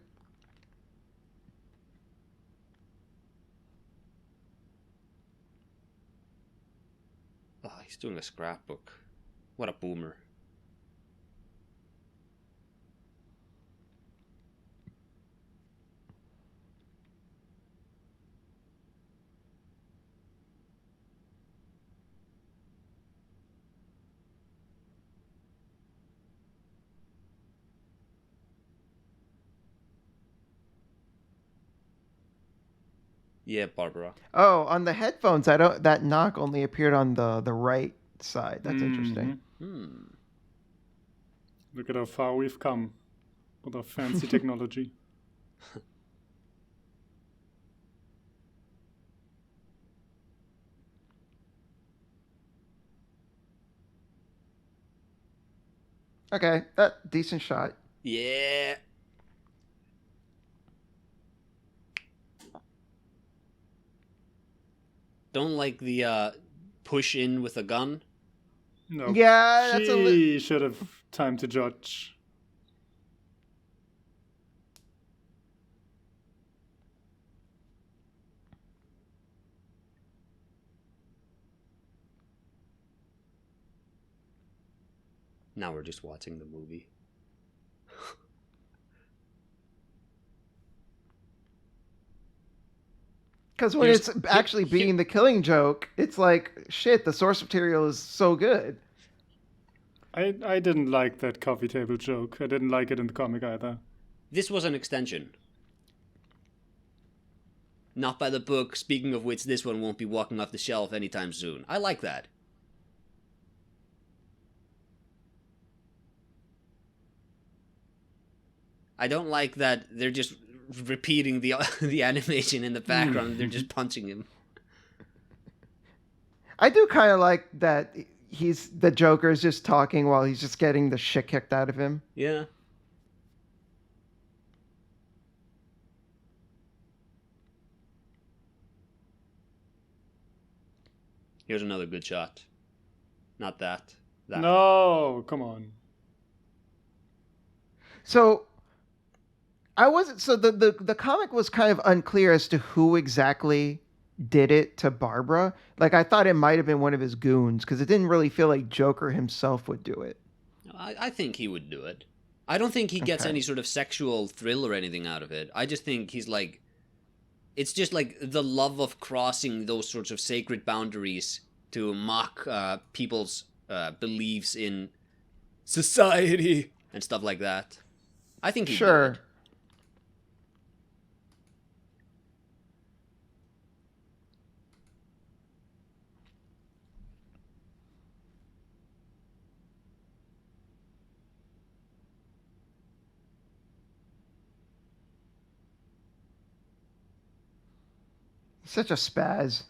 Oh, he's doing a scrapbook. What a boomer. Yeah, Barbara. Oh, on the headphones, that knock only appeared on the right side. That's interesting. Look at how far we've come with our fancy technology. Okay, that decent shot. Yeah. Don't like the push in with a gun. No. Yeah, that's she should have time to judge. Now we're just watching the movie. Because when it's actually being the Killing Joke, it's like, shit, the source material is so good. I didn't like that coffee table joke. I didn't like it in the comic either. This was an extension. Not by the book, speaking of which this one won't be walking off the shelf anytime soon. I like that. I don't like that they're just repeating the the animation in the background. They're just punching him. I do kind of like that the Joker is just talking while he's just getting the shit kicked out of him. Yeah. Here's another good shot. Not that. That. No, come on. So I wasn't. So the comic was kind of unclear as to who exactly did it to Barbara. Like I thought it might have been one of his goons because it didn't really feel like Joker himself would do it. I think he would do it. I don't think he gets any sort of sexual thrill or anything out of it. I just think he's like, it's just like the love of crossing those sorts of sacred boundaries to mock people's beliefs in society and stuff like that. I think he Sure. Such a spaz.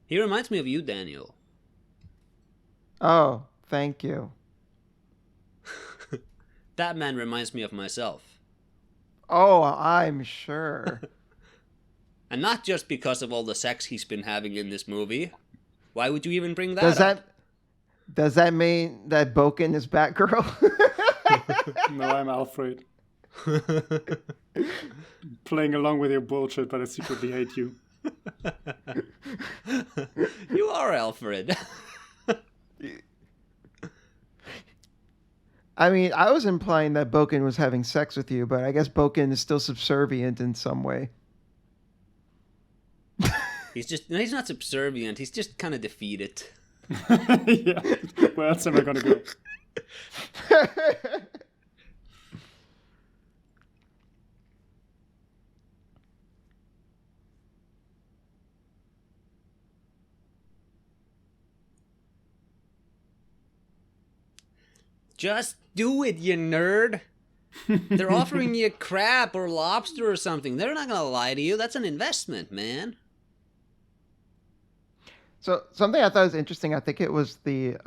He reminds me of you, Daniel. Oh, thank you. That man reminds me of myself. Oh, I'm sure. And not just because of all the sex he's been having in this movie. Why would you even bring that up? Does that mean that Boken is Batgirl? No, I'm Alfred. Playing along with your bullshit, but I secretly hate you. You are Alfred. I mean, I was implying that Boken was having sex with you, but I guess Boken is still subservient in some way. He's not subservient, he's just kind of defeated. Yeah. Where else am I gonna go? Just do it, you nerd. They're offering you crab or lobster or something. They're not gonna lie to you. That's an investment, man. So something I thought was interesting, I think it was the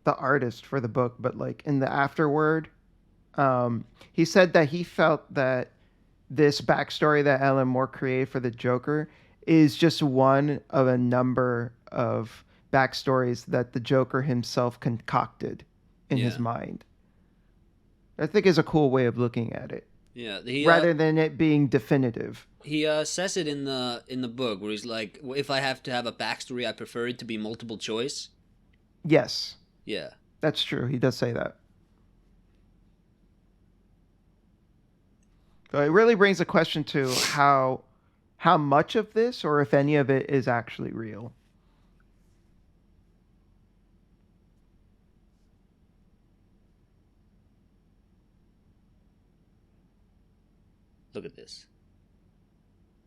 artist for the book, but like in the afterword, he said that he felt that this backstory that Alan Moore created for the Joker is just one of a number of backstories that the Joker himself concocted in his mind. I think is a cool way of looking at it. Yeah, rather than it being definitive. He says it in the book where he's like, if I have to have a backstory, I prefer it to be multiple choice. Yes. Yeah. That's true. He does say that. So it really brings the question to how much of this, or if any of it, is actually real. Look at this.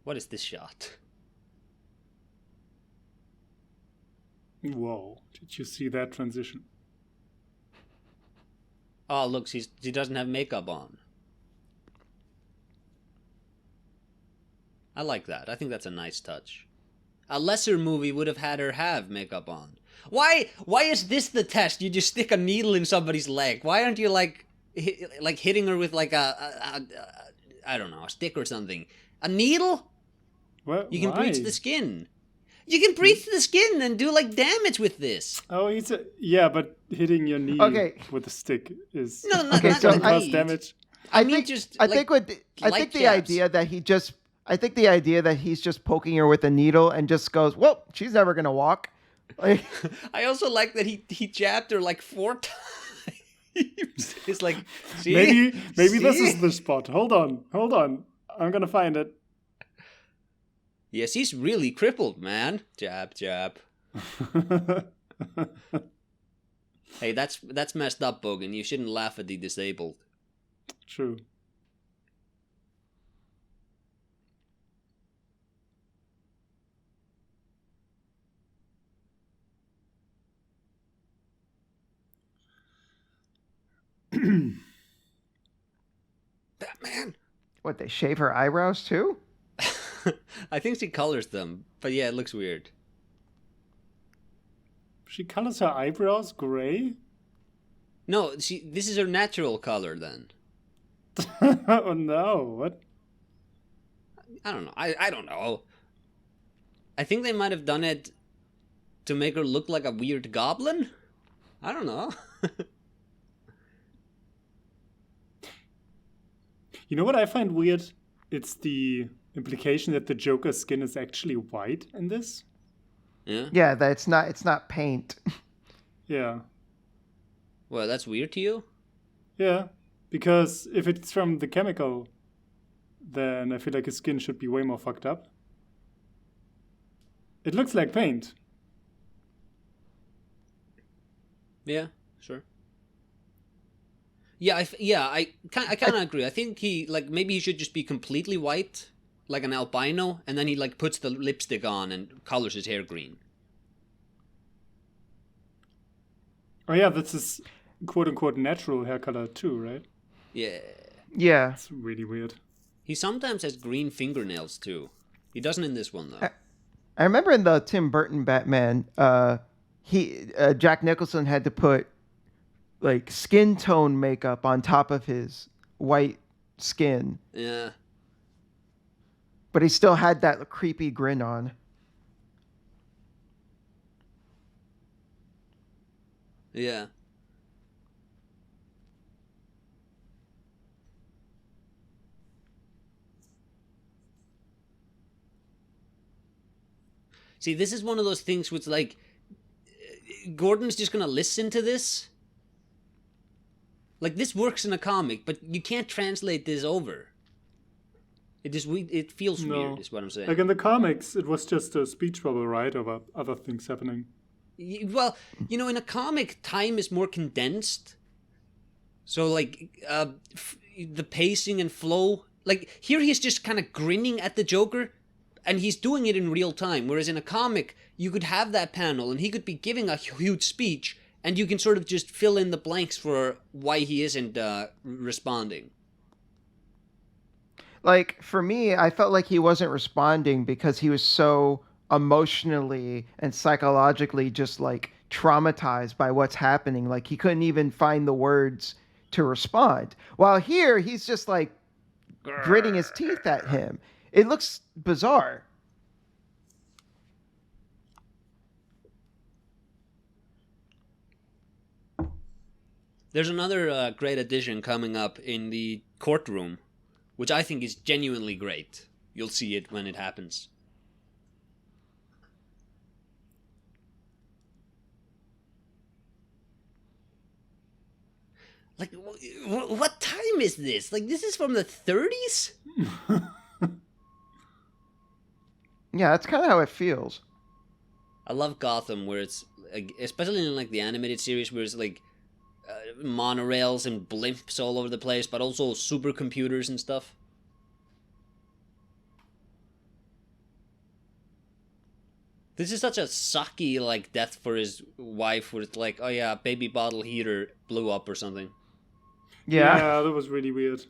What is this shot? Whoa, did you see that transition? Oh, look, he doesn't have makeup on. I like that. I think that's a nice touch. A lesser movie would have had her have makeup on. Why is this the test? You just stick a needle in somebody's leg. Why aren't you like hitting her with like a I don't know, a stick or something? A needle? Well, you can why? breach the skin. You can breathe through the skin and do like damage with this. Oh, yeah, but hitting your knee Okay. with a stick is No, not, Okay, not so can the cause need. damage. I mean, just I like, think what I light think the jabs. idea that he's just poking her with a needle and just goes, well, she's never gonna walk. Like, I also like that he jabbed her like 4 times. It's like, see? Maybe this See? is the spot. Hold on. I'm gonna find it. Yes, he's really crippled, man. Jab, jab. Hey, that's messed up, Bogan. You shouldn't laugh at the disabled. True. Batman. what, they shave her eyebrows too? I think she colors them, but yeah, it looks weird. She colors her eyebrows gray? No, this is her natural color then. Oh no, what? I don't know. I don't know. I think they might have done it to make her look like a weird goblin. I don't know. You know what I find weird? It's the implication that the Joker's skin is actually white in this. Yeah. Yeah, that it's not paint. Yeah. Well, that's weird to you? Yeah. Because if it's from the chemical, then I feel like his skin should be way more fucked up. It looks like paint. Yeah, sure. Yeah, I kind of agree. I think maybe he should just be completely white, like an albino, and then he like puts the lipstick on and colors his hair green. Oh yeah, that's his quote-unquote natural hair color too, right? Yeah. Yeah. That's really weird. He sometimes has green fingernails too. He doesn't in this one though. I remember in the Tim Burton Batman, Jack Nicholson had to put like skin tone makeup on top of his white skin, Yeah. but he still had that creepy grin on. Yeah. See, this is one of those things which, like, Gordon's just gonna listen to this. Like, this works in a comic, but you can't translate this over. It feels weird, is what I'm saying. Like in the comics, it was just a speech bubble, right? Over other things happening. Well, you know, in a comic, time is more condensed. So, like, the pacing and flow. Like, here he's just kind of grinning at the Joker, and he's doing it in real time. Whereas in a comic, you could have that panel, and he could be giving a huge speech, and you can sort of just fill in the blanks for why he isn't responding. Like, for me, I felt like he wasn't responding because he was so emotionally and psychologically just like traumatized by what's happening. Like, he couldn't even find the words to respond. While here, he's just like gritting his teeth at him. It looks bizarre. There's another great addition coming up in the courtroom, which I think is genuinely great. You'll see it when it happens. Like, what time is this? Like, this is from the 30s? Yeah, that's kind of how it feels. I love Gotham, where it's, like, especially in, like, the animated series, where it's, like, monorails and blimps all over the place, but also supercomputers and stuff. This is such a sucky, like, death for his wife, where it's like, oh yeah, baby bottle heater blew up or something. Yeah. That was really weird.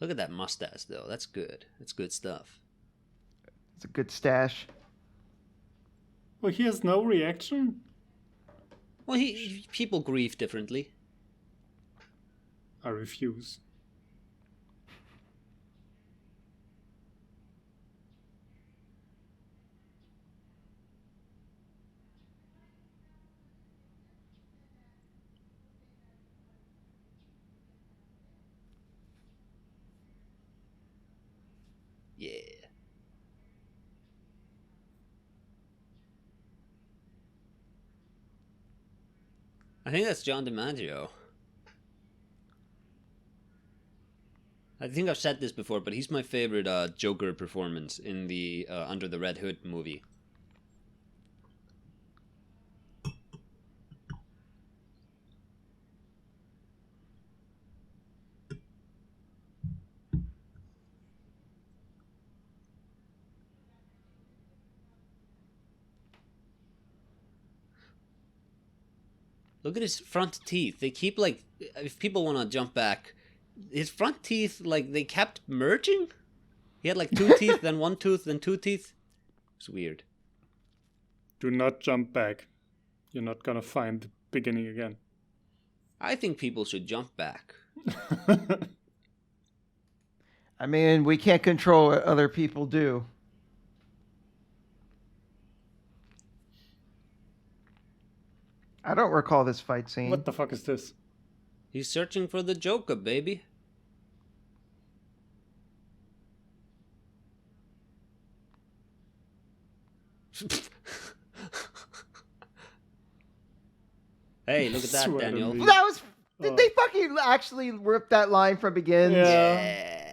Look at that mustache, though. That's good. That's good stuff. It's a good stash. Well, he has no reaction? Well, people grieve differently. I refuse. Yeah. I think that's John DiMaggio. I think I've said this before, but he's my favorite Joker performance in the Under the Red Hood movie. Look at his front teeth. They keep, like, if people want to jump back, his front teeth, like, they kept merging? He had, like, 2 teeth, then 1 tooth, then 2 teeth. It's weird. Do not jump back. You're not gonna find the beginning again. I think people should jump back. I mean, we can't control what other people do. I don't recall this fight scene. What the fuck is this? He's searching for the Joker, baby. Hey, look at that, Swear to Daniel. me. That was. Did they fucking actually rip that line from Begins? Yeah.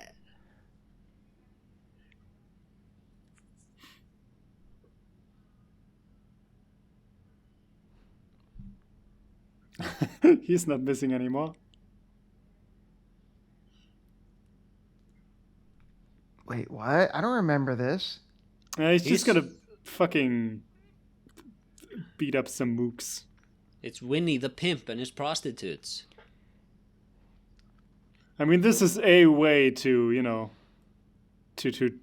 He's not missing anymore. Wait, what? I don't remember this. He's just gonna fucking beat up some mooks. It's Winnie the Pimp and his prostitutes. I mean, this is a way to, you know, to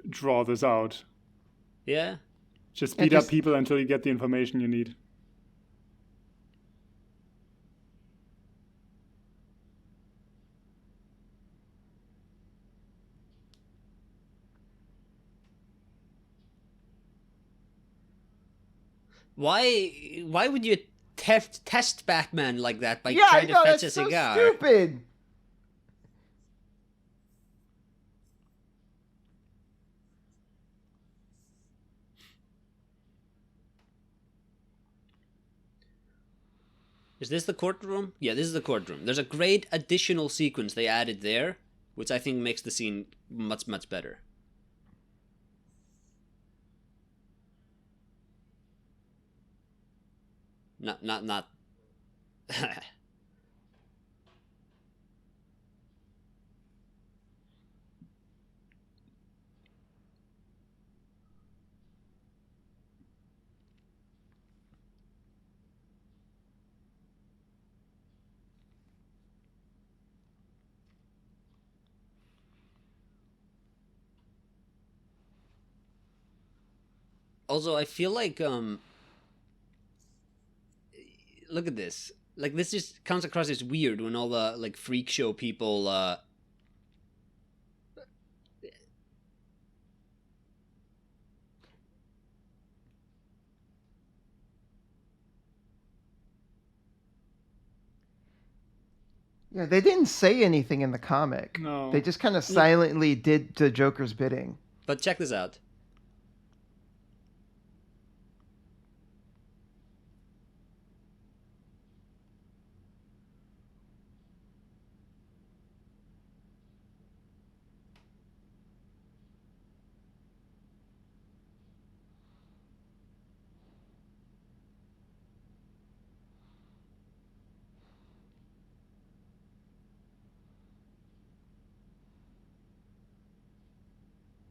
draw this out. Yeah? Just beat up people until you get the information you need. Why would you test Batman like that by Yeah, trying I know, to fetch that's a cigar? so stupid. Is this the courtroom? Yeah, this is the courtroom. There's a great additional sequence they added there, which I think makes the scene much, much better. Not. Also, I feel like look at this. Like, this just comes across as weird when all the, like, freak show people Yeah, they didn't say anything in the comic. No. They just kind of silently did the Joker's bidding. But check this out.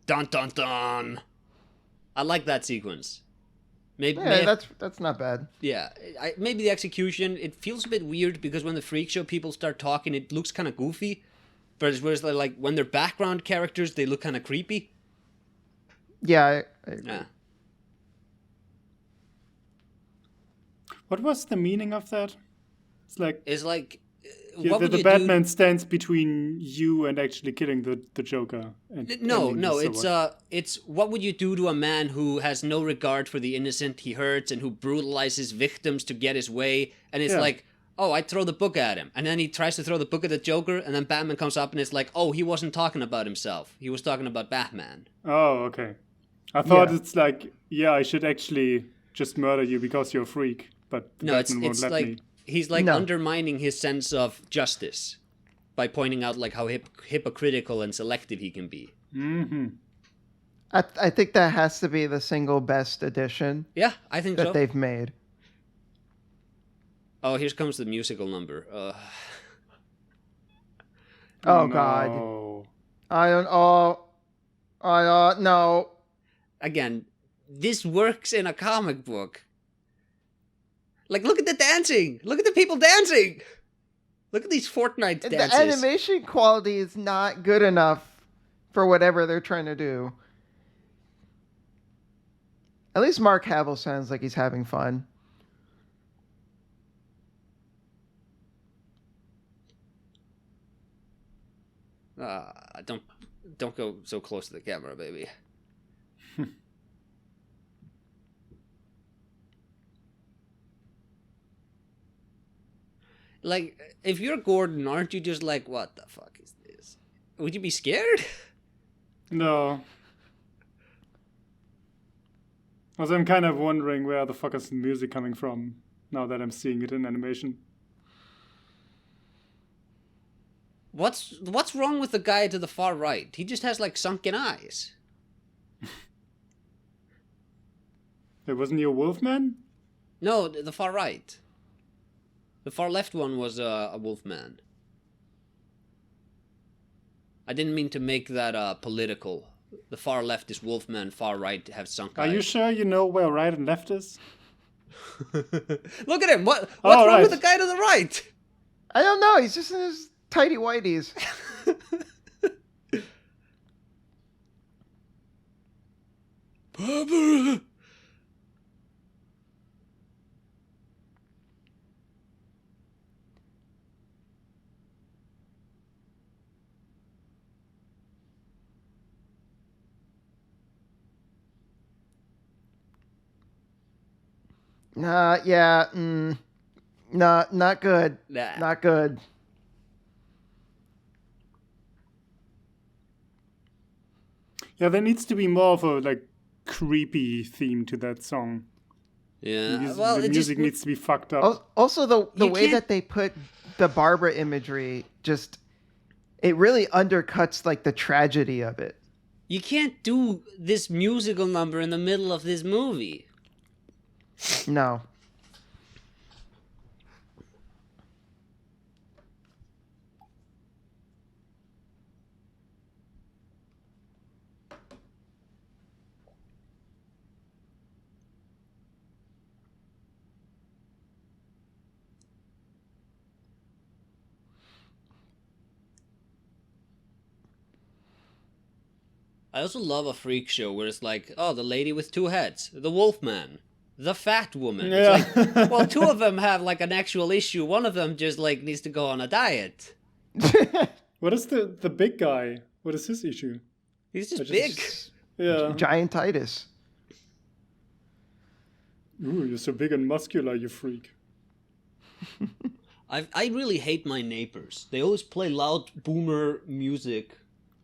Dun dun dun. I like that sequence. Maybe That's not bad. yeah. Maybe the execution, it feels a bit weird because when the freak show people start talking, it looks kind of goofy. Whereas like when they're background characters, they look kind of creepy. Yeah, I agree. Yeah. What was the meaning of that? It's like It's like, yeah, what would the you Batman do? stands between you and actually killing the Joker and No, ending no, this, or what? it's what would you do to a man who has no regard for the innocent he hurts and who brutalizes victims to get his way? And it's Yeah. like, oh, I'd throw the book at him, and then he tries to throw the book at the Joker, and then Batman comes up and it's like, oh, he wasn't talking about himself, he was talking about Batman. Oh, okay. I thought Yeah. it's like, yeah, I should actually just murder you because you're a freak, but the No, Batman won't it's let like me. he's like No. undermining his sense of justice by pointing out like how hypocritical and selective he can be. Mm-hmm. I think that has to be the single best addition Yeah, I think that so. they've made. Oh, here comes the musical number. Oh No. God. I don't. Oh. I no. Again, this works in a comic book. Like, look at the dancing! Look at the people dancing! Look at these Fortnite dances. The animation quality is not good enough for whatever they're trying to do. At least Mark Hamill sounds like he's having fun. Don't go so close to the camera, baby. Like, if you're Gordon, aren't you just like, what the fuck is this? Would you be scared? No. Also, I'm kind of wondering where the fuck is the music coming from now that I'm seeing it in animation. What's wrong with the guy to the far right? He just has like sunken eyes. It wasn't you a Wolfman? No, the far right. The far left one was a wolfman. I didn't mean to make that political. The far left is wolfman, far right have sunk eyes. Are you sure you know where right and left is? Look at him! What's Oh, wrong with right. the guy to the right? I don't know. He's just in his tighty whities. Papa! Yeah. Nah, not good. Nah. Not good. Yeah, there needs to be more of a like creepy theme to that song. Yeah. Well, the it music just needs to be fucked up. Also, the You way can't- that they put the Barbara imagery just it really undercuts like the tragedy of it. you can't do this musical number in the middle of this movie. No. I also love a freak show where it's like, oh, the lady with two heads, the Wolfman, the fat woman. Yeah. It's like, well, two of them have like an actual issue. One of them just like needs to go on a diet. What is the big guy? What is his issue? He's just I big. Yeah. Giantitis. Ooh, you're so big and muscular, you freak. I really hate my neighbors. They always play loud boomer music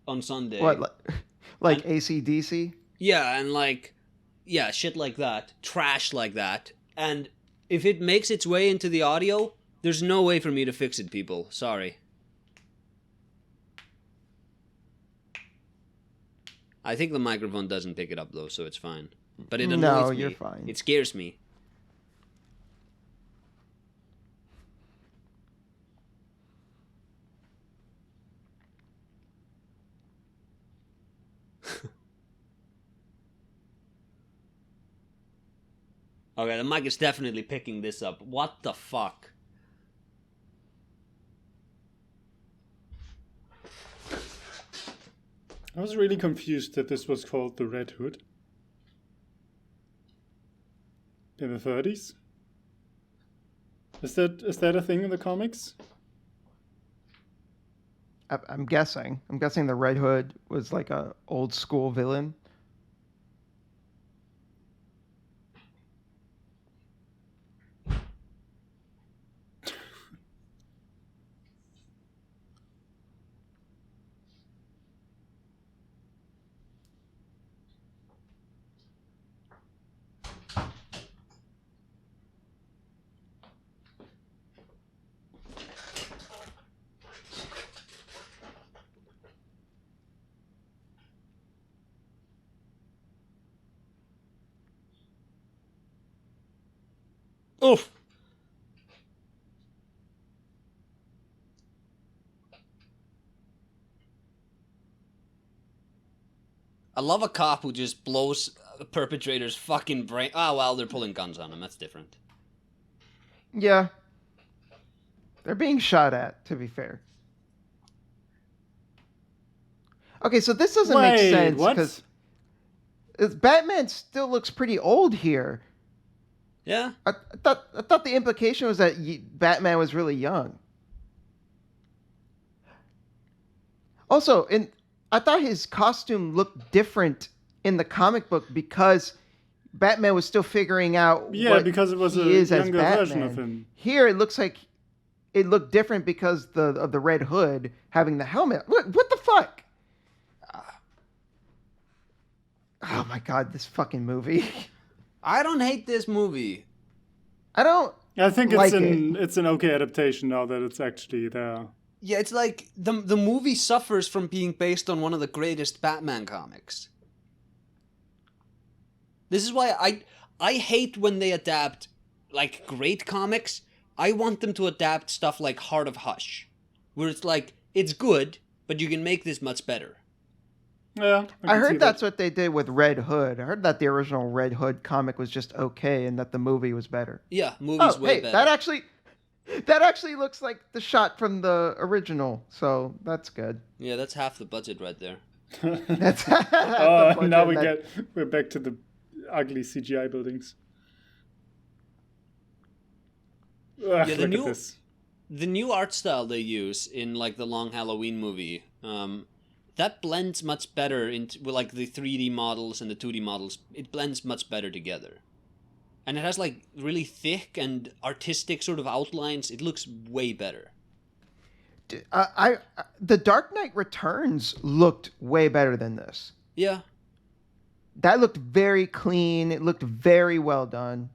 on Sunday. What like AC/DC? Yeah, and like, yeah, shit like that, trash like that. And if it makes its way into the audio, there's no way for me to fix it, people. Sorry. I think the microphone doesn't pick it up though, so it's fine. But it annoys me. you're fine. It scares me. Okay, the mic is definitely picking this up. What the fuck? I was really confused that this was called the Red Hood. In the 30s? Is that a thing in the comics? I'm guessing. I'm guessing the Red Hood was like a old school villain. Oof. I love a cop who just blows a perpetrator's fucking brain. Oh, well, they're pulling guns on him. That's different. Yeah. They're being shot at, to be fair. Okay, so this doesn't make sense because Batman still looks pretty old here. Yeah. I thought the implication was that Batman was really young. Also, I thought his costume looked different in the comic book because Batman was still figuring out what because it was he a is as younger Batman. version of him. Here it looks like it looked different because of the Red Hood having the helmet. What the fuck? Oh my god, this fucking movie. I don't hate this movie. I don't. I think like it's an okay adaptation now that it's actually there. Yeah, it's like the movie suffers from being based on one of the greatest Batman comics. This is why I hate when they adapt like great comics. I want them to adapt stuff like Heart of Hush, where it's like it's good, but you can make this much better. Yeah, I heard that's what they did with Red Hood. I heard that the original Red Hood comic was just okay and that the movie was better. Yeah, movie's way better. That actually looks like the shot from the original, so that's good. Yeah, that's half the budget right there. That's now we're back to the ugly CGI buildings. Ugh, Yeah, look at this. The new art style they use in like the Long Halloween movie, that blends much better into with like the 3D models and the 2D models. It blends much better together. And it has like really thick and artistic sort of outlines. It looks way better. The Dark Knight Returns looked way better than this. Yeah. That looked very clean. It looked very well done.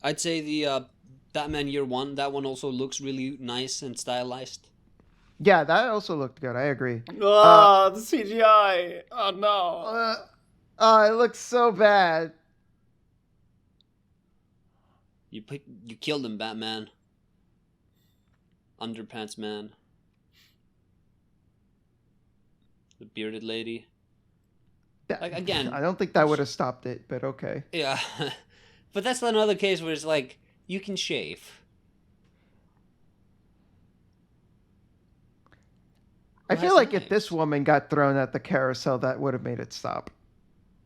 I'd say the Batman Year One, that one also looks really nice and stylized. Yeah, that also looked good. I agree. Oh, the CGI. Oh, no. It looks so bad. You killed him, Batman. Underpants Man. The bearded lady. Like, again, I don't think that would have stopped it, but okay. Yeah. But that's another case where it's like, you can shave. I feel like if this woman got thrown at the carousel, that would have made it stop.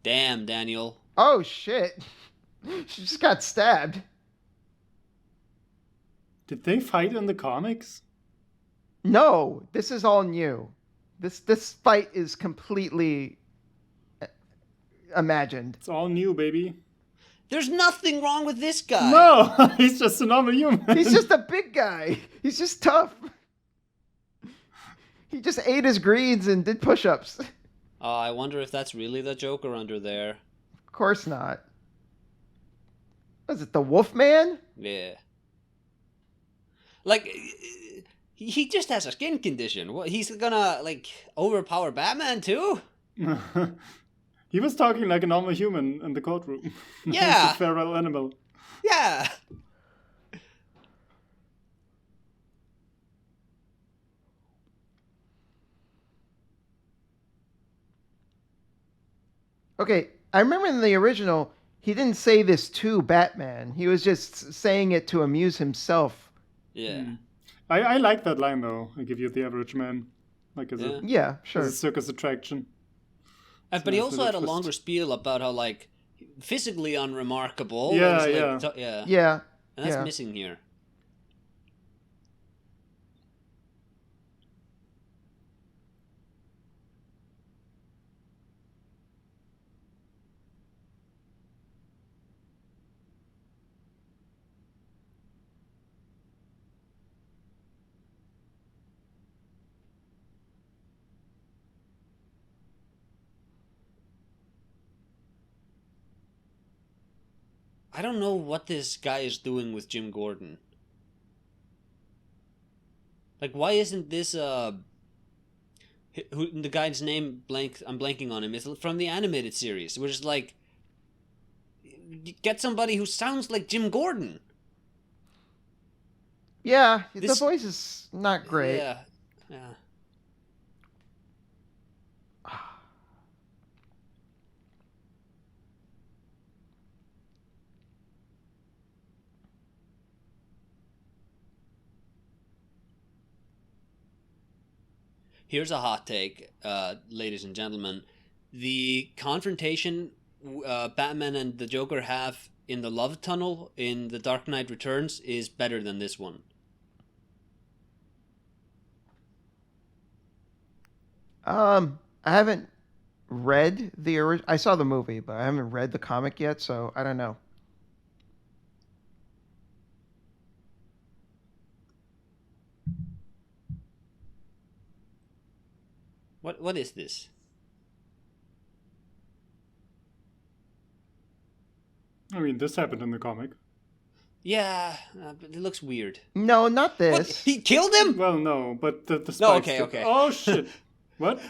Damn, Daniel. Oh, shit. She just got stabbed. Did they fight in the comics? No, this is all new. This fight is completely imagined. It's all new, baby. There's nothing wrong with this guy. No, he's just a normal human. He's just a big guy. He's just tough. He just ate his greens and did push-ups. Oh, I wonder if that's really the Joker under there. Of course not. Was it the Wolfman? Yeah. Like, he just has a skin condition. What, he's gonna, like, overpower Batman, too? He was talking like a normal human in the courtroom. Yeah. He's a feral animal. Yeah. Okay, I remember in the original, he didn't say this to Batman. He was just saying it to amuse himself. Yeah. I like that line, though. I give you the average man. Like, as yeah, sure. As a circus attraction. But he also had a longer spiel about how, like, physically unremarkable. Yeah, It's yeah. yeah. Yeah. And that's Yeah. missing here. I don't know what this guy is doing with Jim Gordon. Like, why isn't this who the guy's name blank? I'm blanking on him. It's from the animated series, which is like get somebody who sounds like Jim Gordon. Yeah, the This- voice is not great. Yeah, yeah. Here's a hot take, ladies and gentlemen. The confrontation Batman and the Joker have in the love tunnel in The Dark Knight Returns is better than this one. I haven't read the original. I saw the movie, but I haven't read the comic yet, so I don't know. What is this? I mean, this happened in the comic. Yeah, but it looks weird. No, not What? this. He killed him? Well, no, but the No, spikes. okay. Oh shit! What?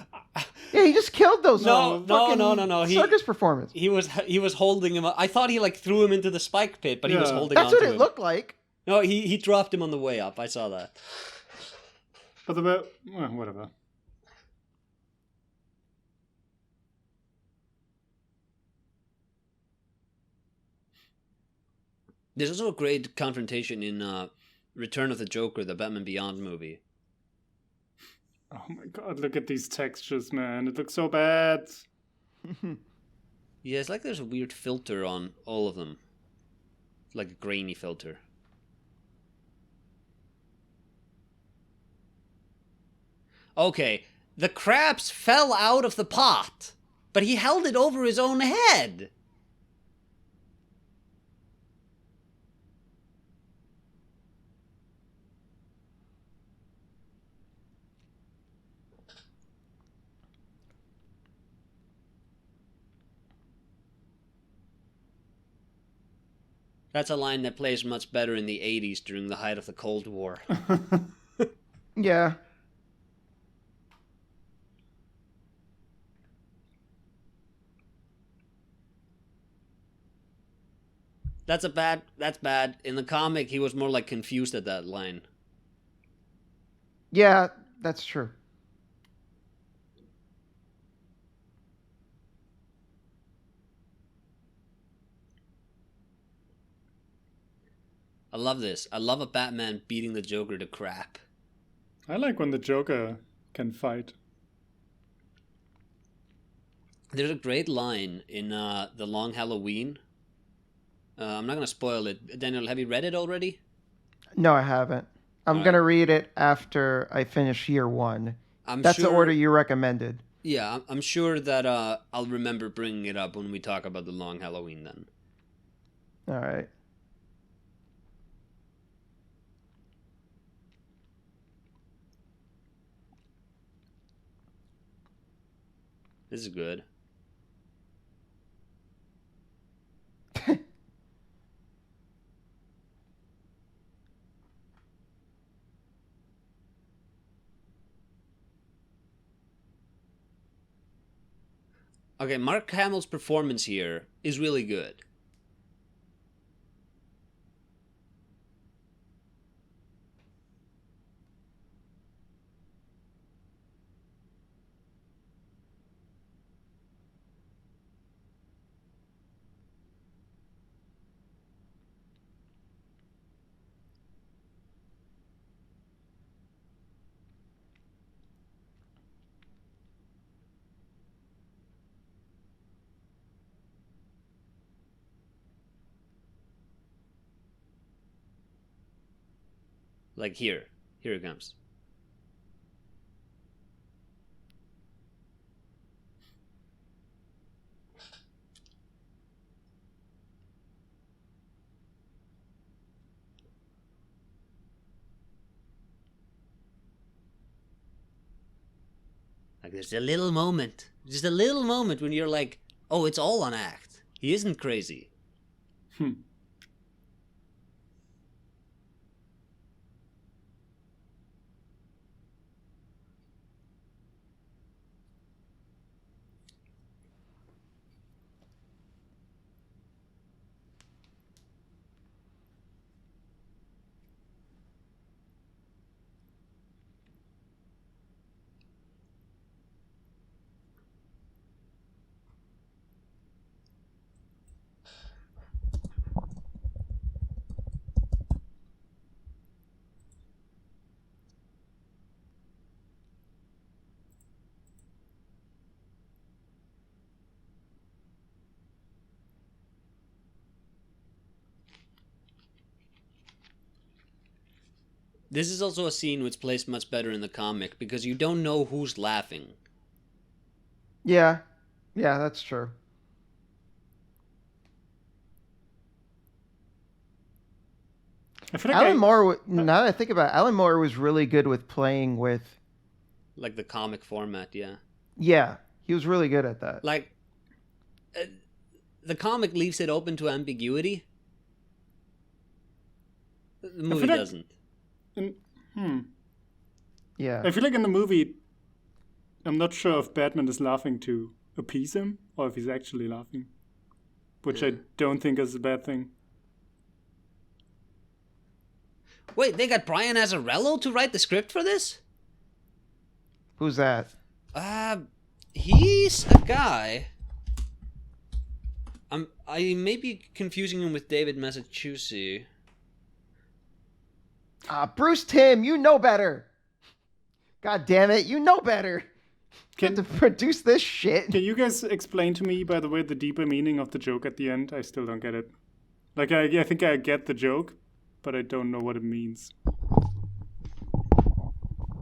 Yeah, he just killed those. No. fucking circus performance. He was holding him. I thought he like threw him into the spike pit, but he was Yeah. holding That's on what to it him. looked like. No, he dropped him on the way up. I saw that. But whatever. There's also a great confrontation in Return of the Joker, the Batman Beyond movie. Oh my god! Look at these textures, man. It looks so bad. Yeah, it's like there's a weird filter on all of them. Like a grainy filter. Okay, the crabs fell out of the pot, but he held it over his own head. That's a line that plays much better in the 80s during the height of the Cold War. Yeah. That's bad. In the comic, he was more like confused at that line. Yeah, that's true. I love this. I love a Batman beating the Joker to crap. I like when the Joker can fight. There's a great line in The Long Halloween. I'm not going to spoil it. Daniel, have you read it already? No, I haven't. I'm All gonna read it after I finish year one. That's the order you recommended. Yeah, I'm sure that I'll remember bringing it up when we talk about The Long Halloween then. All right. This is good. Okay, Mark Hamill's performance here is really good. Like here it comes. Like there's a little moment, just a little moment when you're like, oh, it's all an act. He isn't crazy. This is also a scene which plays much better in the comic because you don't know who's laughing. Yeah, that's true. I feel like Alan Moore. Now that I think about it, Alan Moore was really good with playing with. Like the comic format, yeah. Yeah, he was really good at that. Like, the comic leaves it open to ambiguity. The movie doesn't. Yeah. I feel like in the movie, I'm not sure if Batman is laughing to appease him or if he's actually laughing, which I don't think is a bad thing. Wait, they got Brian Azzarello to write the script for this? Who's that? He's a guy. I may be confusing him with David Massachusetts. Bruce Timm, you know better. God damn it, you know better. Can to produce this shit. Can you guys explain to me, by the way, the deeper meaning of the joke at the end? I still don't get it. Like, I think I get the joke, but I don't know what it means.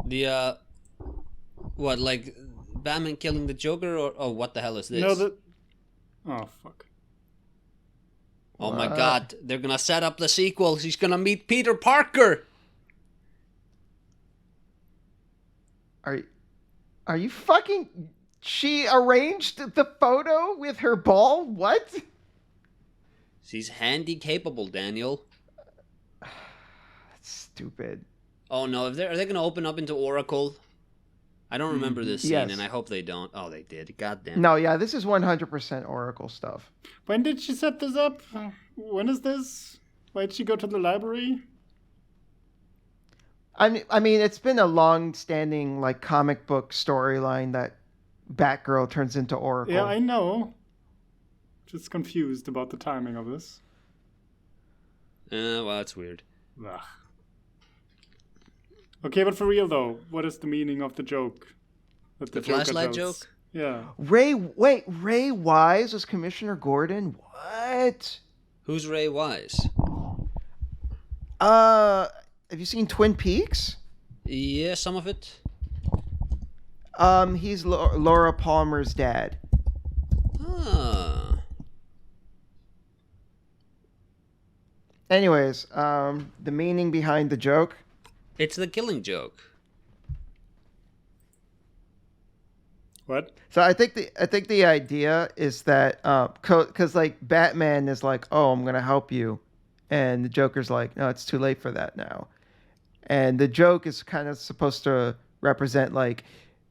The, what, like, Batman killing the Joker, or oh, what the hell is this? No, oh, fuck. Oh my god, they're gonna set up the sequel. He's gonna meet Peter Parker! Are you fucking... She arranged the photo with her ball? What? She's handy capable, Daniel. That's stupid. Oh no, are they gonna open up into Oracle? I don't remember this scene, yes. and I hope they don't. Oh, they did. God damn it. No, yeah, this is 100% Oracle stuff. When did she set this up? When is this? Why did she go to the library? I mean, it's been a long-standing like comic book storyline that Batgirl turns into Oracle. Yeah, I know. Just confused about the timing of this. Well, that's weird. Ugh. Okay, but for real though, what is the meaning of the joke? That The Joker flashlight tells? joke? Yeah. Ray Wise was Commissioner Gordon? What? Who's Ray Wise? Have you seen Twin Peaks? Yeah, some of it. He's Laura Palmer's dad. Ah. Anyways, the meaning behind the joke. It's the Killing Joke. What? So I think the idea is that because like Batman is like, oh, I'm gonna help you, and the Joker's like, no, it's too late for that now, and the joke is kind of supposed to represent like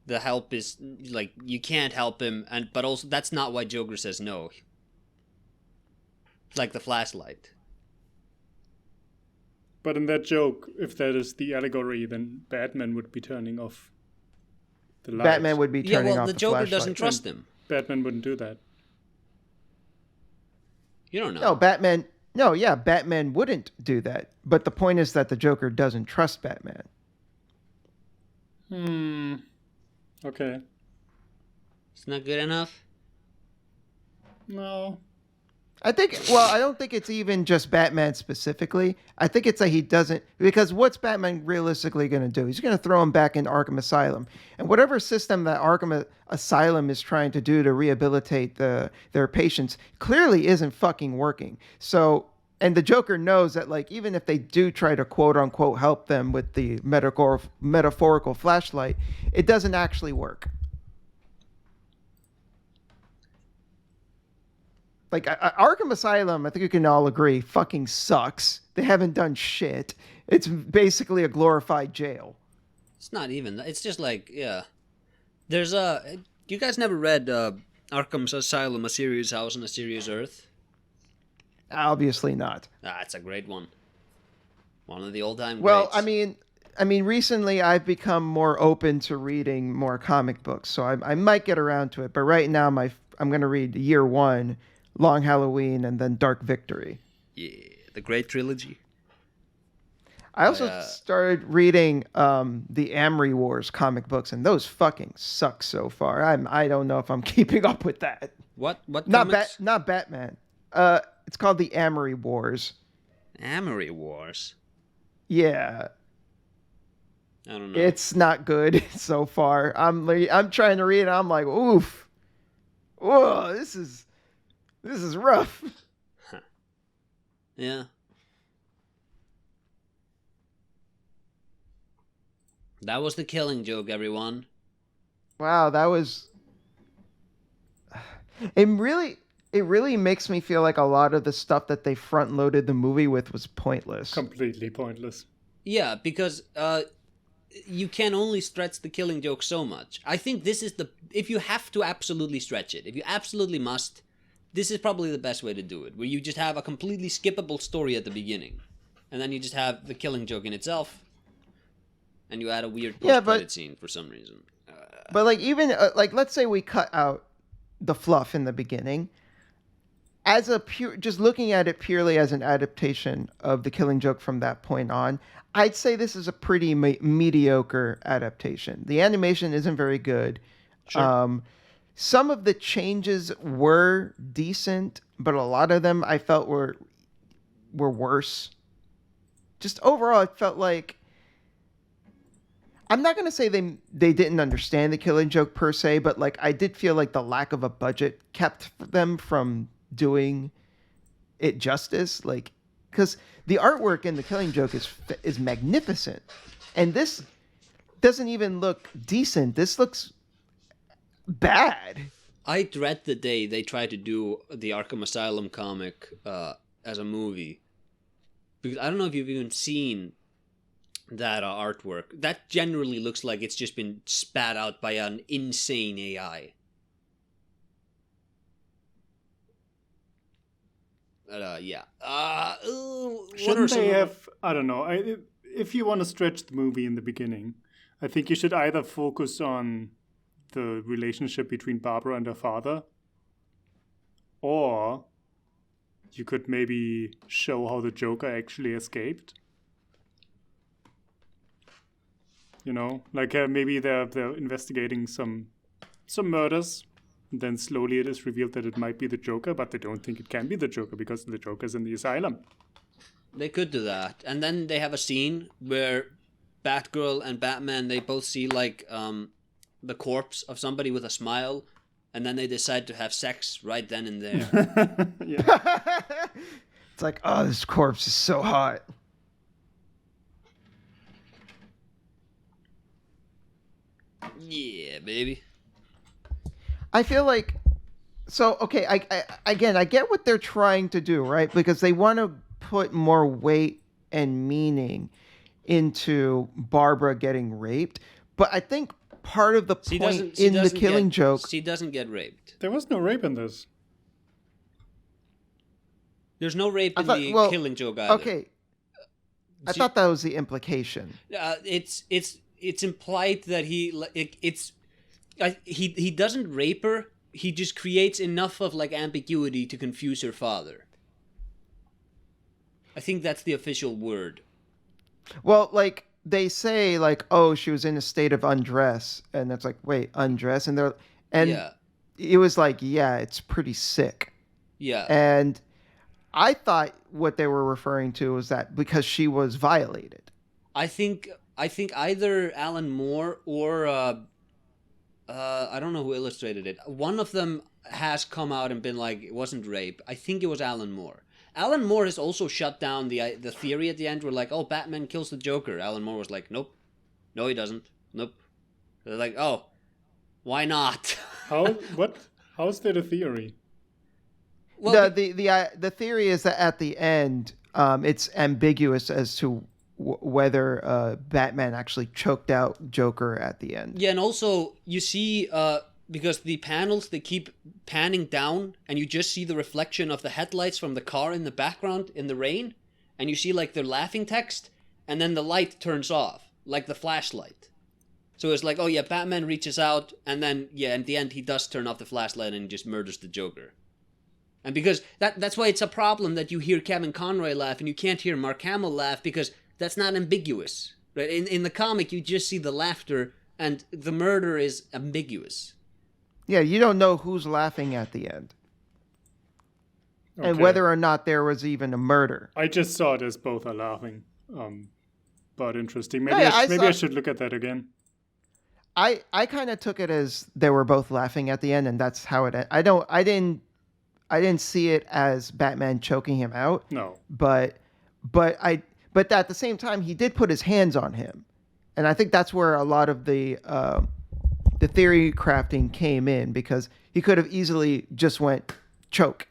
The help is like you can't help him, but also that's not why Joker says no. It's like the flashlight. But in that joke, if that is the allegory, then Batman would be turning off the light. Batman would be turning off the the Joker flashlight. doesn't trust him. Batman wouldn't do that. You don't know. No, Batman wouldn't do that. But the point is that the Joker doesn't trust Batman. Okay. It's not good enough. No. I think, well, I don't think it's even just Batman specifically. I think it's that he doesn't, because what's Batman realistically going to do? He's going to throw him back in Arkham Asylum. And whatever system that Arkham Asylum is trying to do to rehabilitate their patients clearly isn't fucking working. So, and the Joker knows that, like, even if they do try to quote unquote help them with the metaphorical flashlight, it doesn't actually work. Like Arkham Asylum, I think you can all agree, fucking sucks. They haven't done shit. It's basically a glorified jail. It's not even. It's just like, yeah. There's a. You guys never read Arkham's Asylum: A Serious House on a Serious Earth? Obviously not. Ah, it's a great one. One of the all-time Well, greats. I mean, recently I've become more open to reading more comic books, so I might get around to it. But right now, I'm going to read Year One, Long Halloween, and then Dark Victory. Yeah, the great trilogy. I also started reading the Amory Wars comic books, and those fucking suck so far. I don't know if I'm keeping up with that. What Not comics? not Batman. It's called the Amory Wars. Amory Wars. Yeah, I don't know. it's not good so far. I'm trying to read it. I'm like, oof, whoa, this is rough. Yeah. That was the Killing Joke, everyone. Wow, that was. It really makes me feel like a lot of the stuff that they front loaded the movie with was pointless. Completely pointless. Yeah, because you can only stretch the Killing Joke so much. I think this is if you have to absolutely stretch it, if you absolutely must, this is probably the best way to do it, where you just have a completely skippable story at the beginning, and then you just have the Killing Joke in itself, and you add a weird post-credit scene for some reason. But like even like let's say we cut out the fluff in the beginning. As a pure, just looking at it purely as an adaptation of the Killing Joke from that point on, I'd say this is a pretty mediocre adaptation. The animation isn't very good. Sure. Some of the changes were decent, but a lot of them I felt were worse. Just overall, it felt like, I'm not going to say they didn't understand the Killing Joke per se, but like I did feel like the lack of a budget kept them from doing it justice. Like, because the artwork in the Killing Joke is magnificent, and this doesn't even look decent. This looks bad. I dread the day they try to do the Arkham Asylum comic as a movie, because I don't know if you've even seen that artwork. That generally looks like it's just been spat out by an insane AI. Yeah. Shouldn't they have? I don't know. If you want to stretch the movie in the beginning, I think you should either focus on the relationship between Barbara and her father, or you could maybe show how the Joker actually escaped. You know, like maybe they're investigating some murders. And then slowly it is revealed that it might be the Joker, but they don't think it can be the Joker because the Joker's in the asylum. They could do that. And then they have a scene where Batgirl and Batman, they both see like the corpse of somebody with a smile, and then they decide to have sex right then and there. Yeah. It's like, oh, this corpse is so hot. Yeah, baby. I feel like, so okay. I get what they're trying to do, right? Because they want to put more weight and meaning into Barbara getting raped. But I think part of the point in the Killing Joke, she doesn't get raped. There was no rape in this. There's no rape in the Killing Joke either. Okay, I thought that was the implication. It's implied that he doesn't rape her. He just creates enough of like ambiguity to confuse her father. I think that's the official word. Well, like they say, like, oh, she was in a state of undress, and it's like, wait, undress, and it was like, yeah, it's pretty sick. Yeah, and I thought what they were referring to was that because she was violated. I think either Alan Moore or I don't know who illustrated it. One of them has come out and been like, it wasn't rape. I think it was Alan Moore. Alan Moore has also shut down the theory at the end where like, oh, Batman kills the Joker. Alan Moore was like, nope, no, he doesn't. Nope. They're like, oh, why not? How's that a theory? Well, the theory is that at the end, it's ambiguous as to whether Batman actually choked out Joker at the end. Yeah, and also you see because the panels, they keep panning down and you just see the reflection of the headlights from the car in the background in the rain, and you see like the laughing text, and then the light turns off like the flashlight. So it's like, oh yeah, Batman reaches out, and then yeah, in the end he does turn off the flashlight and just murders the Joker. And because that's why it's a problem that you hear Kevin Conroy laugh and you can't hear Mark Hamill laugh, because that's not ambiguous, right? In the comic, you just see the laughter, and the murder is ambiguous. Yeah, you don't know who's laughing at the end. Okay. And whether or not there was even a murder. I just saw it as both are laughing. But interesting. Maybe No, yeah, I should look at that again. I kind of took it as they were both laughing at the end, and that's how it. I didn't see it as Batman choking him out. No. But at the same time, he did put his hands on him, and I think that's where a lot of the theory crafting came in, because he could have easily just went choke.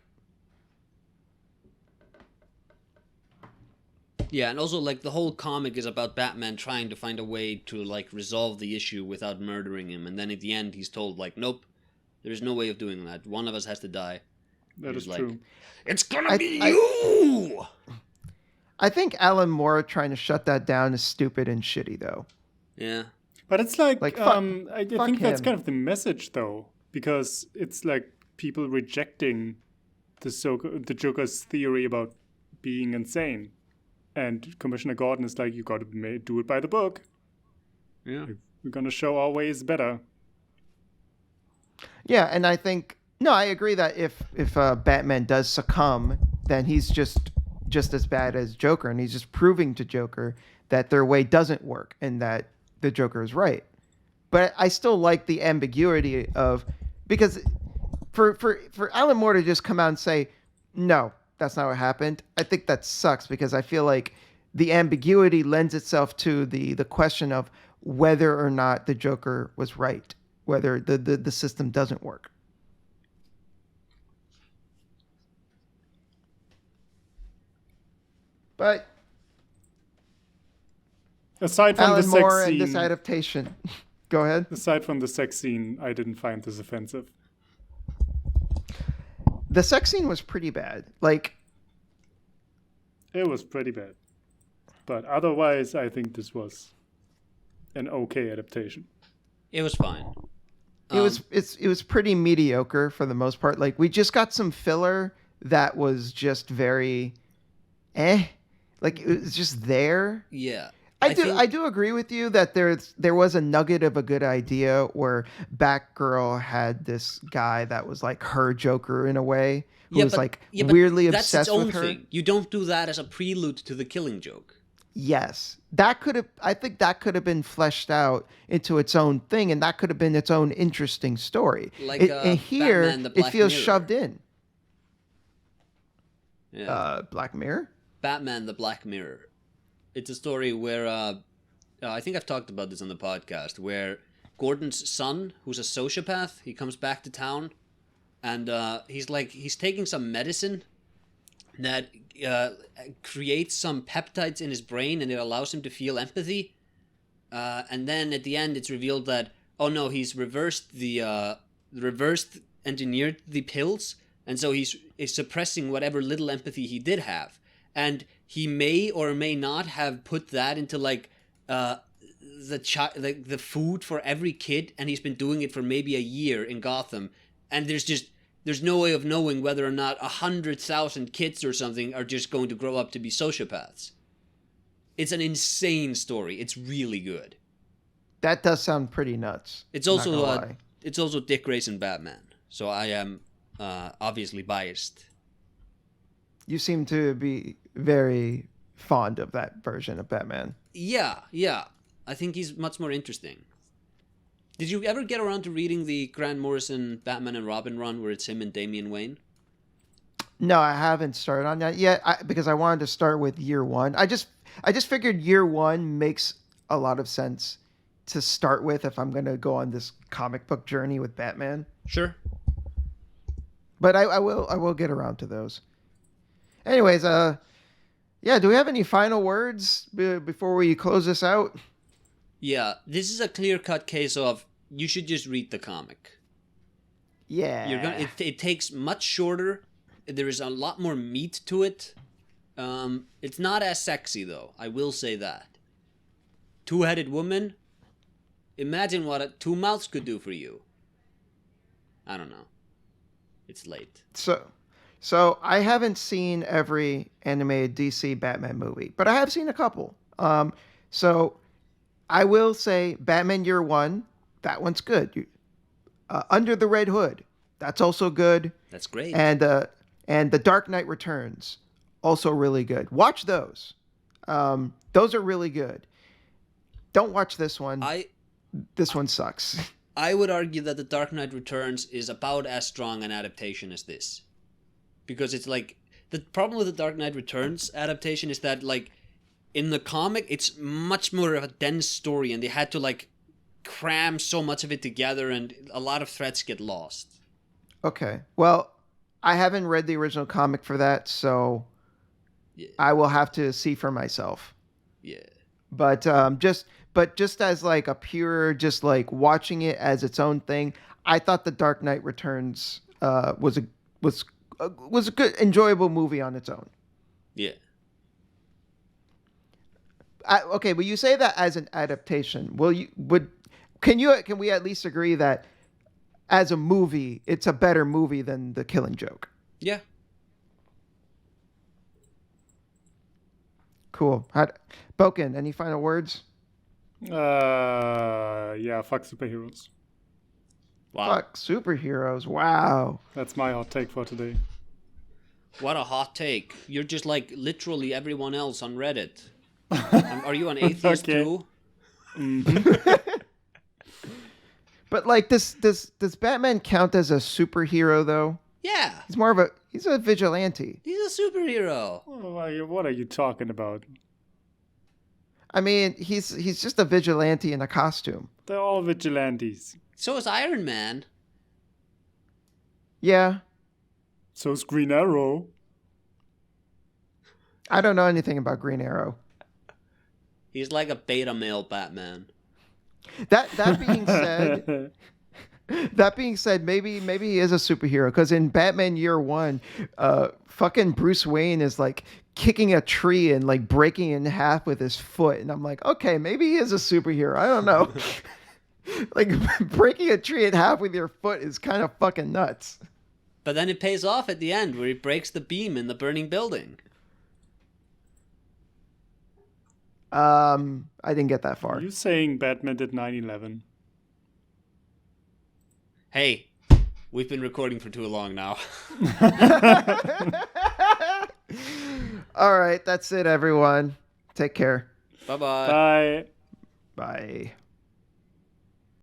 Yeah, and also like the whole comic is about Batman trying to find a way to like resolve the issue without murdering him, and then at the end he's told like, nope, there's no way of doing that. One of us has to die. That is like, true. It's gonna be you! I think Alan Moore trying to shut that down is stupid and shitty, though. Yeah. But it's like fuck I think that's him. kind of the message, though, because it's like people rejecting the Joker's theory about being insane, and Commissioner Gordon is like, you got to do it by the book. Yeah. We're gonna show our way is better. Yeah, and I think I agree that if Batman does succumb, then he's just as bad as Joker, and he's just proving to Joker that their way doesn't work and that the Joker is right. But I still like the ambiguity of, because for Alan Moore to just come out and say, no, that's not what happened, I think that sucks, because I feel like the ambiguity lends itself to the question of whether or not the Joker was right, whether the system doesn't work. But aside from Alan the sex Moore scene, and this adaptation, go ahead. aside from the sex scene, I didn't find this offensive. The sex scene was pretty bad. Like, it was pretty bad, but otherwise, I think this was an okay adaptation. It was fine. It was pretty mediocre for the most part. Like, we just got some filler that was just very like, it was just there. Yeah. I do agree with you that there was a nugget of a good idea where Batgirl had this guy that was like her Joker in a way, who was weirdly obsessed with her. Thing. You don't do that as a prelude to the Killing Joke. Yes, I think that could have been fleshed out into its own thing, and that could have been its own interesting story. Like and here, Batman, the Black it feels Mirror. shoved in. Yeah. Black Mirror? Batman, the Black Mirror. It's a story where I think I've talked about this on the podcast, where Gordon's son, who's a sociopath, he comes back to town, and he's taking some medicine that creates some peptides in his brain, and it allows him to feel empathy. And then at the end, it's revealed that, oh no, he's reversed engineered the pills, and so he's suppressing whatever little empathy he did have. And he may or may not have put that into like the food for every kid, and he's been doing it for maybe a year in Gotham. And there's no way of knowing whether or not 100,000 kids or something are just going to grow up to be sociopaths. It's an insane story. It's really good. That does sound pretty nuts. It's also Dick Grayson Batman, so I am obviously biased. You seem to be very fond of that version of Batman. Yeah. I think he's much more interesting. Did you ever get around to reading the Grant Morrison Batman and Robin run where it's him and Damian Wayne? No, I haven't started on that yet because I wanted to start with year one. I just figured year one makes a lot of sense to start with if I'm going to go on this comic book journey with Batman. Sure. But I will get around to those. Anyways, yeah, do we have any final words before we close this out? Yeah, this is a clear-cut case of you should just read the comic. Yeah. It takes much shorter. There is a lot more meat to it. It's not as sexy, though. I will say that. Two-headed woman. Imagine what two mouths could do for you. I don't know. It's late. So I haven't seen every animated DC Batman movie, but I have seen a couple. So I will say Batman Year One, that one's good. Under the Red Hood, that's also good. That's great. And The Dark Knight Returns, also really good. Watch those. Those are really good. Don't watch this one. This one sucks. I would argue that The Dark Knight Returns is about as strong an adaptation as this. Because it's like, the problem with The Dark Knight Returns adaptation is that, like, in the comic, it's much more of a dense story, and they had to, like, cram so much of it together, and a lot of threads get lost. Okay. Well, I haven't read the original comic for that, so Yeah. I will have to see for myself. Yeah. But just as like a pure, just like watching it as its own thing, I thought The Dark Knight Returns was a good, enjoyable movie on its own. Yeah. Okay, but you say that as an adaptation. Can we at least agree that as a movie, it's a better movie than The Killing Joke? Yeah. Cool. Boken, any final words? Yeah, fuck superheroes. Wow. Fuck superheroes. Wow. That's my hot take for today. What a hot take. You're just like literally everyone else on Reddit. Are you an atheist Okay. too? But like, does Batman count as a superhero though? Yeah. He's a vigilante. He's a superhero. What are you talking about? I mean, he's just a vigilante in a costume. They're all vigilantes. So is Iron Man. Yeah. So's Green Arrow. I don't know anything about Green Arrow. He's like a beta male Batman. That being said, maybe he is a superhero, because in Batman Year One, fucking Bruce Wayne is like kicking a tree and like breaking it in half with his foot, and I'm like, okay, maybe he is a superhero. I don't know. Like, breaking a tree in half with your foot is kind of fucking nuts. But then it pays off at the end where he breaks the beam in the burning building. I didn't get that far. Are you saying Batman did 9/11? Hey, we've been recording for too long now. All right, that's it, everyone. Take care. Bye-bye. Bye. Bye.